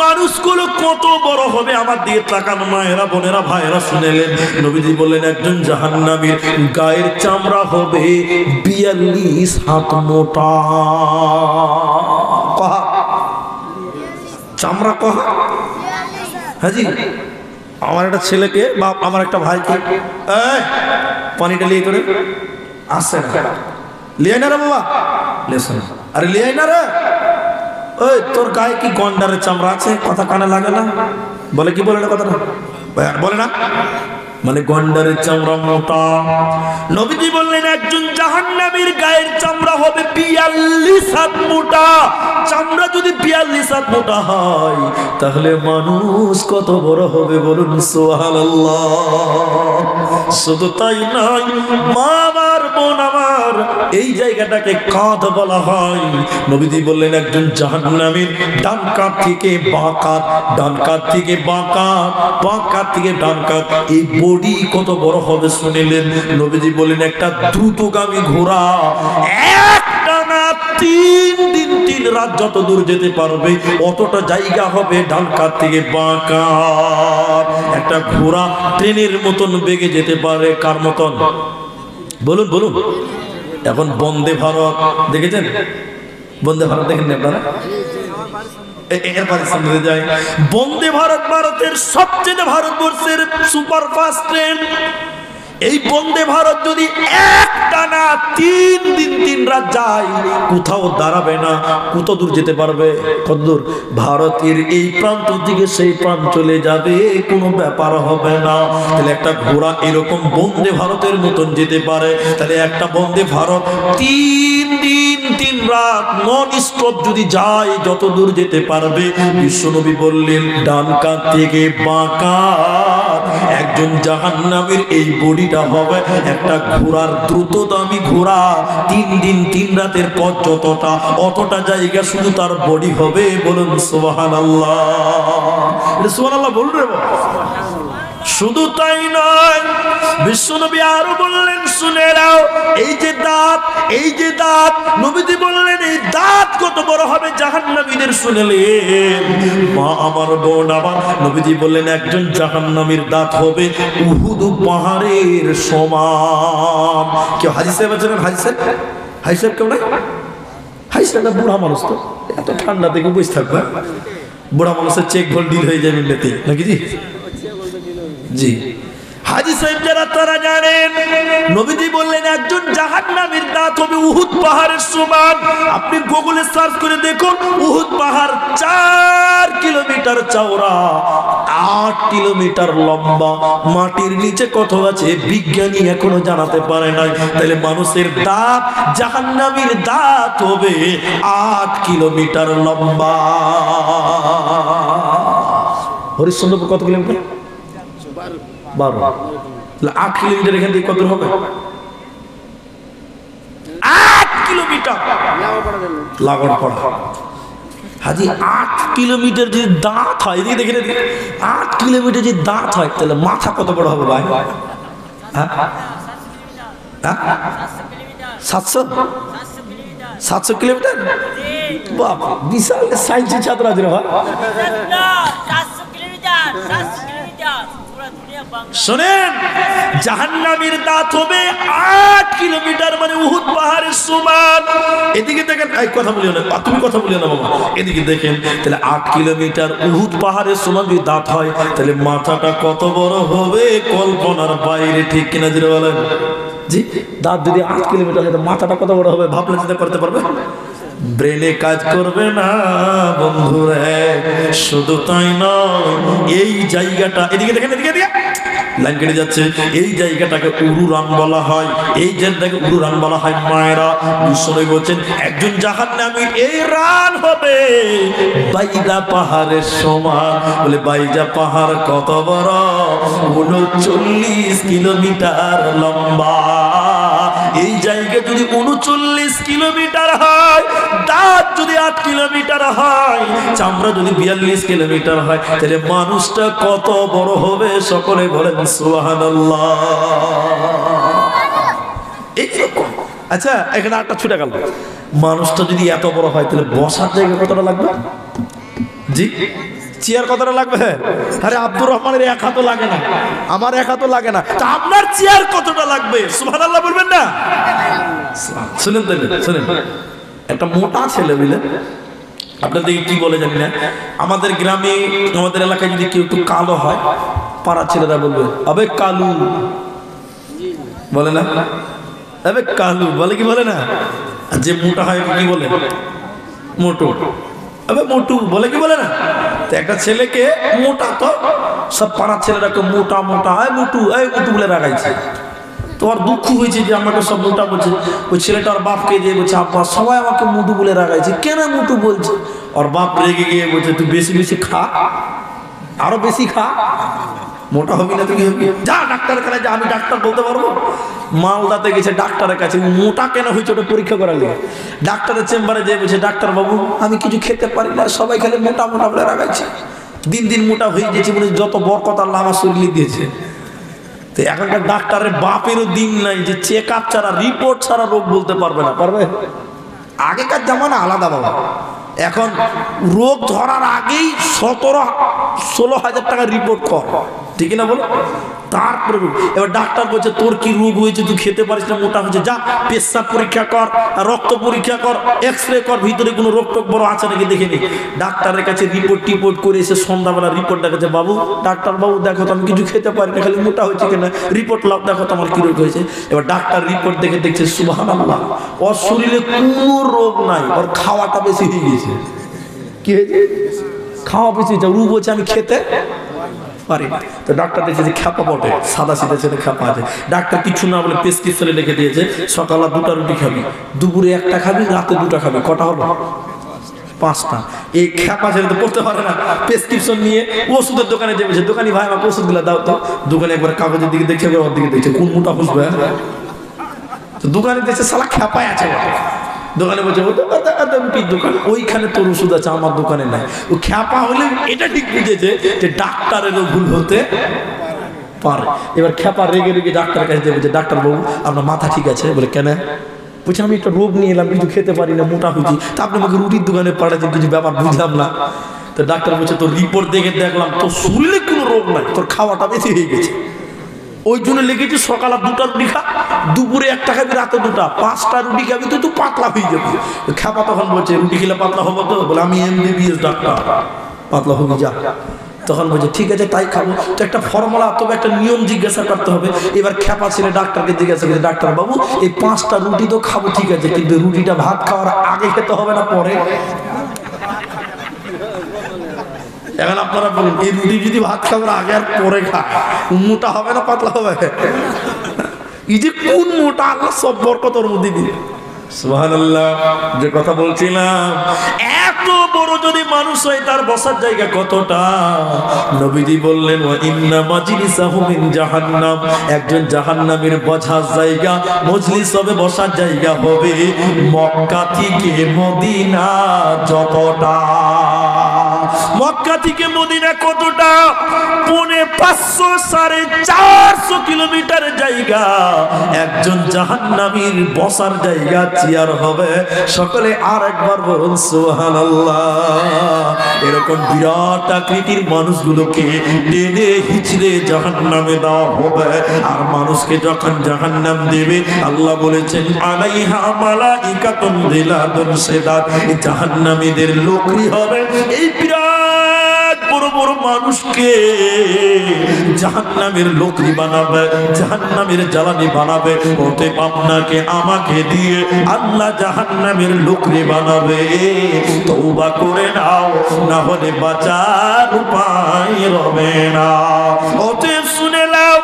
মানুষগুলো কত বড় হবে? আমার দিকে তাকান মায়েরা, বোনেরা, ভাইরা, শুনেলেন নবীজি বললেন একজন জাহান্নামীর গায়ের চামড়া হবে 42 হাত মোটা। কহা চামড়া, কহা হাজি। আমার একটা ছেলেকে বা আমার একটা ভাইকে পানিটা লিয়ে করে আসে না, লিয়ে না রে বাবা, আরে লিয়ে না রে, ওই তোর গায়ে কি গন্ডারের চামড়া আছে? কথা কানে লাগে না? বলে কি বলে না? কথা না বলে না? মানে গন্ডারের চামড়া মোটা। নবীজি বললেন একজন জাহান্নামীর গায়ের চামড়া হবে 42 হাত মোটা। চামড়া যদি 42 হাত মোটা হয় তাহলে মানুষ কত বড় হবে বলুন সুবহানাল্লাহ। শুধু তাই নয়, মা আমার, বোন আমার, এই জায়গাটাকে কাঁধ বলা হয়। নবীজি বললেন একজন জাহান্নামীর ডান কাঁধ থেকে বাঁ কাঁধ, ডান কাঁধ থেকে বাঁ কাঁধ, বাঁ কাঁধ থেকে ডান কাঁধ, এই বডি কত বড় হবে শুনিলেন? নবীজি বললেন একটা দ্রুতগামী ঘোড়া একটানা 3 দিন 3 রাত যত দূর যেতে পারবে অতটা জায়গা হবে ডান কাঁধ থেকে বাঁ কাঁধ। একটা ঘোড়া ট্রেনের মতন বেগে যেতে পারে কার মতন? বলুন বলুন। এখন বন্দে ভারত দেখেছেন? বন্দে ভারত দেখেন আপনারা? এরপরে সামনে যায় বন্দে ভারত, ভারতের সবচেয়ে ভারতবর্ষের সুপারফাস্ট ট্রেন। এই বন্দে ভারত যদি একটানা 3 দিন 3 রাত যায় কোথাও দাঁড়াবে না, কত দূর যেতে পারবে? কত দূর? ভারতের এই প্রান্ত থেকে সেই প্রান্ত চলে যাবে, কোনো ব্যাপার হবে না। তাহলে একটা ঘোড়া এরকম বন্দে ভারতের মতন যেতে পারে, তাহলে একটা বন্দে ভারত 3 দিন 3 রাত নন স্টপ যদি যায় যত দূর যেতে পারবে। বিশ্বনবী বললেন ডান কাঁধ থেকে বাঁ কাঁধ একজন জাহান্নামীর এই বডিটা হবে একটা ঘোড়ার দ্রুতগামী ঘোড়া। 3 দিন 3 রাতের পথ যতটা অতটা জায়গা শুধু তার বডি হবে। বলুন সুবহানাল্লাহ। সুবহানাল্লাহ বলুন রে বাবা। শুধু তাই নয়, বিশ্বনবী আরো বললেন শুনে নাও, এই যে দাঁত, এই যে দাঁত, নবীজি বললেন এই দাঁত কত বড় হবে জাহান্নামীদের শুনলেন। মা আমার, বোন আমার, নবীজি বললেন একজন জাহান্নামীর দাঁত হবে উহুদ পাহাড়ের সমান। কেউ হাজী সাহেব আছেন? হাজী সাহেব, হাজী সাহেব কেউ নাই? হাজী সাহেব বুড়া মানুষ, তো এত ঠান্ডা থেকে বসে থাকবে। বুড়া মানুষের চেক ভোল ডিল হয়ে যাবে এমনিতে, নাকি জি? জি, হাজী সাহেব যারা তারা জানেন নবীজি বললেন একজন জাহান্নামীর দাঁত হবে উহুদ পাহাড়ের সমান। আপনি গুগলে সার্চ করে দেখুন, উহুদ পাহাড় 4 কিলোমিটার চওড়া, 8 কিলোমিটার লম্বা। মাটির নিচে কত আছে বিজ্ঞানী এখনো জানাতে পারে নাই। তাহলে মানুষের দাঁত, জাহান্নামীর দাঁত হবে 8 কিলোমিটার লম্বা। হরিশ্চন্দ্রপুর কত কিলোমিটার? 12। 8 কিলোমিটার এখান থেকে কত হবে? 8 কিলোমিটার লাগড়পাড়া। হাজি 8 কিলোমিটার যদি দাঁত হয়, এদিকে দেখেন, 8 কিলোমিটার যদি দাঁত হয় তাহলে মাথা কত বড় হবে ভাই? হ্যাঁ, 700 কিলোমিটার। বাবা, বিশাল সায়েন্সের ছাত্র আছে হয়। শোনেন, জাহান্নামীর দাঁত হবে 8 কিলোমিটার, মানে উহুদ পাহাড়ের সমান। এদিকে দেখেন, এই কথা বলিও না, তুমি কথা বলিও না বাবা, এদিকে দেখেন। তাহলে 8 কিলোমিটার উহুদ পাহাড়ের সমান যদি দাঁত হয় তাহলে মাথাটা কত বড় হবে কল্পনার বাইরে, ঠিক কিনা জুড়ে বলেন? জি, দাঁত যদি 8 কিলোমিটার হয় মাথাটা কত বড় হবে ভাবলে চিন্তা করতে পারবে? ব্রেনে কাজ করবে না বন্ধুরা। শুধু তাই নয়, এই জায়গাটা, এদিকে দেখেন, এদিকে এদিকে লাইন কেটে যাচ্ছে, এই জায়গাটাকে উরুরান বলা হয়। এই জায়গাটাকে উরুরান বলা হয়। মায়েরা, বিশ্বনবী বলছেন একজন জাহান্নামীর এই রান হবে বাইজা পাহাড়ের সমান। বলে বাইজা পাহাড় কত বড়? 39 কিলোমিটার লম্বা। এই জায়গা যদি 39 কিলোমিটার হয়, দাঁত যদি 8 কিলোমিটার হয়, চামড়া যদি 42 কিলোমিটার হয়, তাহলে মানুষটা কত বড় হবে? সকলে বলেন সুবহানাল্লাহ। এইরকম। আচ্ছা, এখানে একটা ছুটে গেল, মানুষটা যদি এত বড় হয় তাহলে বসার জায়গা কতটা লাগবে? জি, চেয়ার কতটা লাগবে? আরে আব্দুর রহমানের 1 হাতও লাগে না, আমার 1 হাতও লাগে না, তা আপনার চেয়ার কতটা লাগবে? সুবহানাল্লাহ বলবেন না? শুনেন তাহলে, শুনেন, একটা মোটা ছেলে বুঝলেন, আপনাদেরকে কি বলে জানি না, আমাদের গ্রামে, আমাদের এলাকায় যদি কেউ একটু কালো হয়, পাড়ার ছেলেরা বলবে আবে কালু, বলে না? আবে কালু বলে, কি বলে না? আর যে মোটা হয় কি বলে? মোটু। আবে মোটু বলে, কি বলে না? তো একটা ছেলেকে মোটা, তো সব পাড়ার ছেলেরাকে মোটা মোটা এই মুটু বলে রাখাইছে। তোমার দুঃখ হয়েছে যে আমাকে সব মোটা বলছে। ওই ছেলেটার বাপকে দিয়ে বলছে, আব্বা সবাই আমাকে মুটু বলে রাখাইছে, কেন মুটু বলছে? ওর বাপ রেগে গিয়ে বলছে, তুই বেশি বেশি খা, আরো বেশি খা, মোটা হবি না তুই, হবি যা ডাক্তারের কাছে যা, আমি ডাক্তার বলতে পারবো। মালদাতে গেছে ডাক্তারের কাছে, মোটা কেন হয়েছে ওটা পরীক্ষা করার লেগে। ডাক্তারের চেম্বারে যেয়ে বলছে, ডাক্তার বাবু আমি কিছু খেতে পারি না, সবাই খেলে মোটা মোটা বলে রাখাইছে, দিন দিন মোটা হয়ে গেছে, বলে যত বরকত আল্লাহ আমার শরীরে দিয়েছে। তো এখনকার ডাক্তারের বাপেরও দিন নাই যে চেক আপ ছাড়া, রিপোর্ট ছাড়া রোগ বলতে পারবে না, পারবে? আগেকার জামানা আলাদা বাবা। এখন রোগ ধরার আগেই 17-16 হাজার টাকা রিপোর্ট কর, ঠিক না বলো? তারপরে এবার ডাক্তার বলছে, তোর কি রোগ হয়েছে, তুই খেতে পারিস না, মোটা হয়েছে, যা পেশাব পরীক্ষা কর, রক্ত পরীক্ষা কর, এক্সরে কর, ভিতরে কোনো রোগ টোগ বড় আছে নাকি দেখে নি। ডাক্তারের কাছে রিপোর্ট করে এসে সন্ধ্যাবেলা রিপোর্ট দেখাচ্ছে, বাবু ডাক্তার বাবু দেখো তো আমি কিছু খেতে পারি না, খালি মোটা হয়েছে কিনা, রিপোর্ট লাভ দেখো তো আমার কি রোগ হয়েছে। এবার ডাক্তার রিপোর্ট দেখে দেখছে, সুবহানাল্লাহ, ওর শরীরে কোনো রোগ নাই, ওর খাওয়াটা বেশি হয়ে গেছে। কি হয়েছে? খাওয়া বেশি হয়েছে। রোগ বলছে আমি খেতে পারি। তো ডাক্তার দেখছে যে খ্যাপা বটে, সাদা সিধা ছেলে খ্যাপা আছে। ডাক্তার কিছু না বলে প্রেসক্রিপশনে লিখে দিয়েছে, সকালে 2টা রুটি খাবি, দুপুরে 1টা খাবি, রাতে 2টা খাবি। কটা হলো? 5টা। এই খ্যাপা ছেলে তো পড়তে পারে না, প্রেসক্রিপশন নিয়ে ওষুধের দোকানে যাবে, দোকানি ভাই আমাকে ওষুধগুলো দাও তো। দোকানে একবার কাগজের দিকে দেখছে, ওর দিকে দেখছে, কোন মোটা বুঝবে। তো দোকানে দেখছে শালা খ্যাপায় আছে, দোকানে বলছে রুটির দোকান, ওইখানে তোর ওষুধ আছে, আমার দোকানে নাই। ও খ্যাপা হলে এটা ঠিক বুঝেছে যে ডাক্তারেরও ভুল হতে পারে। এবার খ্যাপা রেগে রেগে ডাক্তারের কাছে বলছে, ডাক্তার বাবু আপনার মাথা ঠিক আছে? বলে কেন? বলছে আমি একটা রোগ নিয়ে এলাম, কিছু খেতে পারি না, মোটা হয়েছি, তা আপনি আমাকে রুটির দোকানে পাঠাচ্ছেন, কিছু ব্যাপার বুঝলাম না। তো ডাক্তার বলছে, তোর রিপোর্ট দেখে দেখলাম তোর শরীরে কোনো রোগ নাই, তোর খাওয়াটা বেশি হয়ে গেছে, ওই জন্য লেগেছি সকালে 2টা রুটি খা, দুপুরে 1টা খাবি, রাতে 2টা, 5টা রুটি খাবি, তুই তো পাতলা হয়ে যাবি। খ্যাপা তখন বলছে, রুটি খেলে পাতলা হবো তো? বলে আমি MBBS ডাক্তার, পাতলা হবি যা। তখন বলছে ঠিক আছে তাই খাবো। তো একটা ফর্মুলা, তবে একটা নিয়ম জিজ্ঞাসা করতে হবে। এবার খ্যাপা ছেলে ডাক্তারকে জিজ্ঞাসা করে, ডাক্তার বাবু এই 5টা রুটি তো খাবো ঠিক আছে, কিন্তু রুটিটা ভাত খাওয়ার আগে খেতে হবে না পরে? এখন আপনারা বলুন, এই রুটি যদি ভাত খাবার আগে আর পরে খায়, মোটা হবে না পাতলা হবে? এই যে কোন মোটা, আল্লাহ সব বরকতের মধ্যে দিয়ে। সুবহানাল্লাহ। যে কথা বলছিলাম, এত বড় যদি মানুষ হয়, তার বসার জায়গা কতটা। নবীজি বললেন, ওয়া ইন্না মাজলিসাহু মিন জাহান্নাম, একজন জাহান্নামের বসার জায়গা, মজলিস হবে, বসার জায়গা হবে মক্কা থেকে মদিনা যতটা। মক্কা থেকে মদিনা কতটা? 550-450 কিলোমিটার জায়গা। একজন জাহান্নামীর বসার জায়গা চেয়ার হবে। সকলে আর একবার বলুন সুবহানাল্লাহ। এরকম বিরাট আকৃতির মানুষগুলোকে টেনে হিচড়ে জাহান্নামে দেওয়া হবে। আর মানুষকে যখন জাহান্নাম দেবে, আল্লাহ বলেছেন আলাইহা মালাইকাতুন যিলাদুন শিদাদ, জাহান্নামীদের লোকই হবে এই বিরাট বড় বড় মানুষকে জাহান্নামের লোকরি বানাবে, জাহান্নামের জ্বালানি বানাবে। অতএব আপনাকে আমাকে দিয়ে আল্লাহ জাহান্নামের লোকরি বানাবে। তওবা করে নাও, না হলে বাঁচার উপায় হবে না। অতএব শুনে নাও,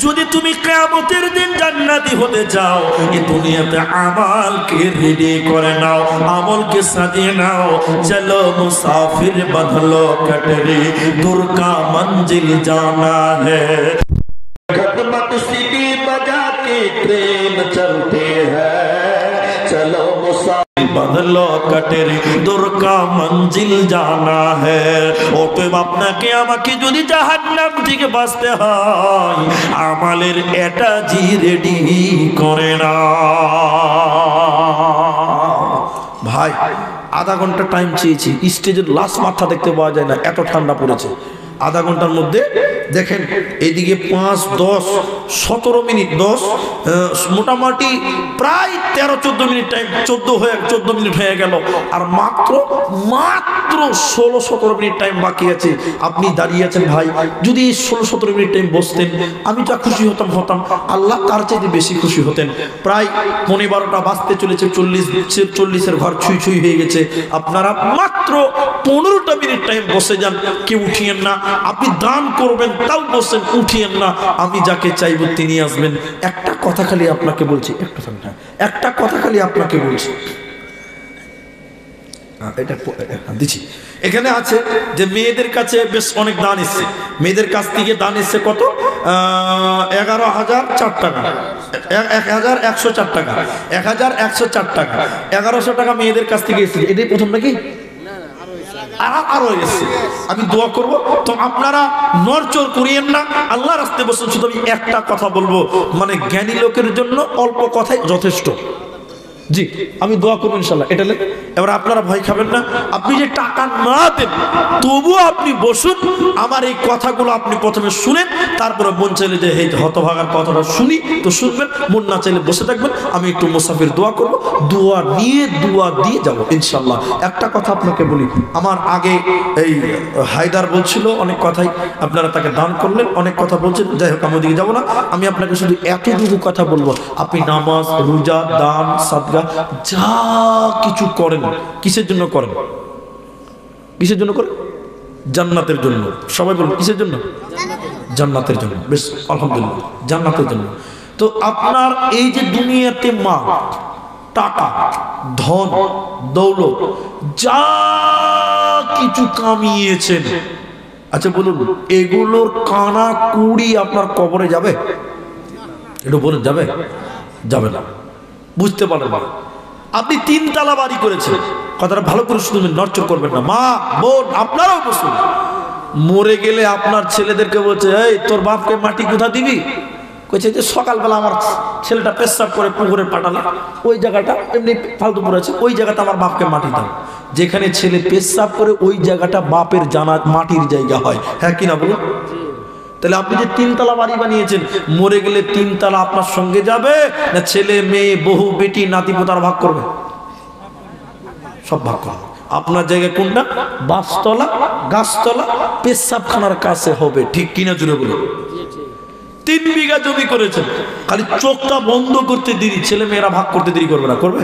যদি তুমি কিয়ামতের দিন জান্নাতি হতে চাও, এই দুনিয়াতে আমলকে রেডি করে নাও, আমলকে সাজিয়ে নাও। চলো মুসাফির বদলো कटरी दूर का मंजिल जाना है। खदमत सीटी बजा के ट्रेन चलते हैं, चलो मुसाफिर बदलो कटरी दूर का मंजिल जाना है। অতএব আপনাকে আমাকে যদি জাহান্নাম থেকে বাঁচতে হয়, আমলের এটা জি রেডি করে না। ভাই আধা ঘন্টা টাইম চেয়েছি, স্টেজের লাস্ট মাথা দেখতে পাওয়া যায় না, এত ঠান্ডা পড়েছে। আধা ঘন্টার মধ্যে দেখেন এইদিকে 5, 10, 17 মিনিট 10 মোটামুটি প্রায় 13-14 মিনিট টাইম 14 মিনিট হয়ে গেল আর মাত্র 16-17 মিনিট টাইম বাকি আছে। আপনি দাঁড়িয়ে আছেন ভাই, যদি এই 16-17 মিনিট টাইম বসতেন আমি যা খুশি হতাম আল্লাহ তার চাইতে বেশি খুশি হতেন। প্রায় 12টা বাজতে চলেছে, 40-এর ঘর ছুঁই হয়ে গেছে। আপনারা মাত্র 15টা মিনিট টাইম বসে যান, কেউ উঠিয়েন না। আপনি দান করবেন তাও বসেন, উঠিয়েন না। আমি যাকে চাইব তিনি আসবেন। একটা কথা খালি আপনাকে বলছি, একটা কথা খালি আপনাকে বলছি, এটা দিচ্ছি। এখানে আছে যে মেয়েদের কাছে বেশ অনেক দান এসছে, মেয়েদের কাছ থেকে দান এসছে কত? 11,004 টাকা, 1104 টাকা, 1104 টাকা, 1100 টাকা মেয়েদের কাছ থেকে এসছে। এটাই প্রথম নাকি? আরো এসছে। আমি দোয়া করব, তো আপনারা নড়চড় করিয়েন না, আল্লাহর রাস্তায় বসুন। শুধু আমি একটা কথা বলবো, মানে জ্ঞানী লোকের জন্য অল্প কথাই যথেষ্ট। জি, আমি দোয়া করবো ইনশাল্লাহ। এটা এবার আপনারা ভয় খাবেন না। আপনি যে টাকা না দেন তবুও আপনি বসুন, আমার এই কথাগুলো আপনি প্রথমে শুনেন, তারপরে মন চাইলে যে এই হতভাগার কথাটা শুনি তো শুনবেন, মন না চাইলে বসে থাকবেন। আমি একটু মুসাফির দোয়া করব, দোয়া দিয়ে যাব ইনশাল্লাহ। একটা কথা আপনাকে বলি, আমার আগে এই হায়দার বলছিল অনেক কথাই, আপনারা তাকে দান করলেন, অনেক কথা বলছেন, যাই হোক আমি ওদিকে যাবো না। আমি আপনাকে শুধু এতটুকু কথা বলবো, আপনি নামাজ, রোজা, দান, সাদকা যা কিছু করেন কিসের জন্য করেন? কিসের জন্য করেন? জান্নাতের জন্য। সবাই বলুন কিসের জন্য? জান্নাতের জন্য। বেশ, আলহামদুলিল্লাহ, জান্নাতের জন্য। তো আপনার এই যে দুনিয়াতে মাল, টাকা, ধন, দৌলত যা কিছু কামিয়েছেন, আচ্ছা বলুন এগুলোর কানা কুড়ি আপনার কবরে যাবে? একটু বলুন, যাবে? যাবে না। বুঝতে পারেন না। আপনি 3 তলা বাড়ি করেছেন, কথাটা ভালো করে শুনবেন, নড়চড় করবেন না। মা, বোন, আপনারাও বসুন। মরে গেলে আপনার ছেলেদেরকে বলছে, এই তোর বাপকে মাটি কোথা দিবি? কইছে যে সকালবেলা আমার ছেলেটা পেশাব করে পুকুরে পাঠালো, ওই জায়গাটা এমনি ফালতু পড়ে আছে, ওই জায়গাটা আমার বাপকে মাটি দাও। যেখানে ছেলে পেশাব করে ওই জায়গাটা বাপের জানা মাটির জায়গা হয়, হ্যাঁ কিনা বলুন? তাহলে আপনি যে 3 তলা বাড়ি বানিয়েছেন, মরে গেলে 3 তলা আপনার সঙ্গে যাবে না ছেলে মেয়ে বহু বেটি নাতি পোতার ভাগ করবে? সব ভাগ করবে। আপনার জায়গায় কোনটা? বাসতলা, গাছতলা, পেশাবখানার কাছে হবে, ঠিক কিনা জুড়ে বলুন। 3 বিঘা জমি করেছেন, খালি চোখটা বন্ধ করতে দেরি, ছেলে মেয়েরা ভাগ করতে দেরি করবে না? করবে?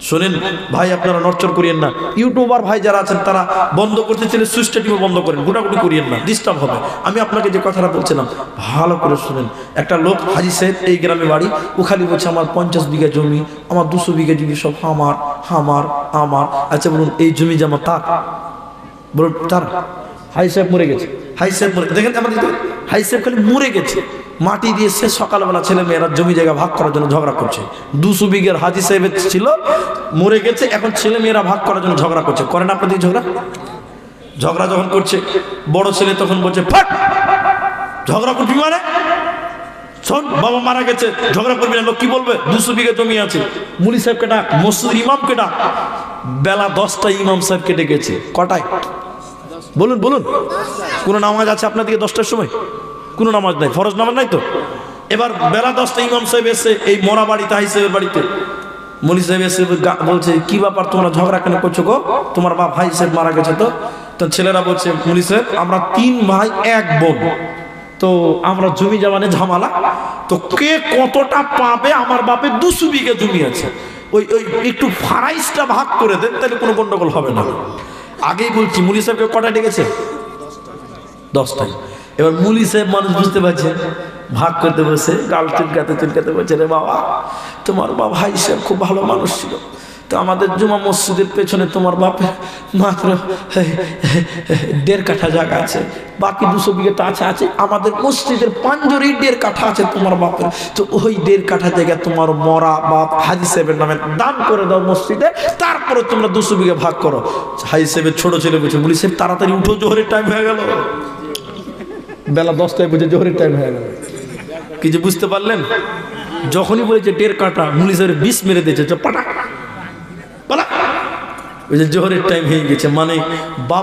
শোনেন ভাই, আপনারা নড়চড় করিয়েন না। ইউটিউবার ভাই যারা আছেন তারা বন্ধ করতে চাইলে সুইচটা টিপে বন্ধ করেন, গুটাগুটি করিয়েন না, ডিস্টার্ব হবে। আমি আপনাকে যে কথাটা বলছিলাম ভালো করে শুনেন। একটা লোক হাজি সাহেব, এই গ্রামে বাড়ি, ও খালি বলছে আমার 50 বিঘা জমি, আমার 200 বিঘা জমি সব আমার আমার আমার। আচ্ছা বলুন এই জমি জমা তার? বলুন তার? হাজি সাহেব মরে গেছে, হাজি সাহেব মরে, দেখেন আমাদের হাজি সাহেব খালি মরে গেছে, মাটি দিয়ে সে সকালবেলা ছেলে মেয়েরা জমি জায়গা ভাগ করার জন্য ঝগড়া করছে। 200 বিঘার হাজি সাহেবের ছিল, মরে গেছে, এখন ছেলে মেয়েরা ভাগ করার জন্য ঝগড়া করছে। করেন আপনাদের ঝগড়া যখন করছে, বড় ছেলে তখন বলছে ফাট, ঝগড়া করবি মানে? শোন, বাবা মারা গেছে, ঝগড়া করবি না, লোক কি বলবে? 200 বিঘা জমি আছে, মুলি সাহেবকে ডাক, মসজিদের ইমামকে ডাক। বেলা 10টায় ইমাম সাহেবকে ডেকেছে। কটায়? বলুন বলুন। কোনো নামাজ আছে আপনার দিকে 10টার সময়? কোনো নামাজ নাই, ফরজ নামাজ নাই তো। এবার বেলা 10টায় ইমাম সাহেব এসে এই মরা বাড়িতে, হাই সাহেবের বাড়িতে, মলি সাহেব এসে বলছে কি ব্যাপার তোমরা ঝগড়া কেন করছো গো? তোমার বাপ হাই সাহেব মারা গেছে তো। তো ছেলেরা বলছে মলি সাহেব আমরা 3 ভাই 1 বোন, তো আমরা জমি জমানে ঝামেলা, তো কে কতটা পাবে? আমার বাপের 200 বিঘা জমি আছে, ওই একটু ফারাইজটা ভাগ করে দেন, তাহলে কোনো গন্ডগোল হবে না। আগেই বলছি মুলি সাহেবকে কটায় ডেকেছে? 10টায়। এবার মুলি সাহেব মানুষ বুঝতে পারছে, ভাগ করতে বসে গাল চুলকাতে বলছে, রে বাবা তোমার বাবা হাই সাহেব খুব ভালো মানুষ ছিল, তো আমাদের জুমা মসজিদের পেছনে তোমার বাপের মাত্র 1.5 কাঠা জায়গা আছে, বাকি 200 বিঘা তো আছে, আমাদের মসজিদের পাঞ্জরেই 1.5 কাঠা আছে তোমার বাপের, তো ওই 1.5 কাঠা জায়গা তোমার মরা বাপ হাজি সাহেবের নামে দান করে দাও মসজিদে, তারপরে তোমরা 200 বিঘা ভাগ করো। হাজি সাহেবের ছোট ছেলে বলছে মুলি সাহেব তাড়াতাড়ি উঠো, জোহরের টাইম হয়ে গেল। বেলা 10টায় বুঝে জোহরের টাইম হয়ে গেল। কি যে বুঝতে পারলেন? যখনই বলেছে 1.5 কাঠা, মুলি সাহেবের 20 মেরে দিয়েছে, পাটা পালা, ওই যে জোহরের টাইম হয়ে গেছে, মানে বাপ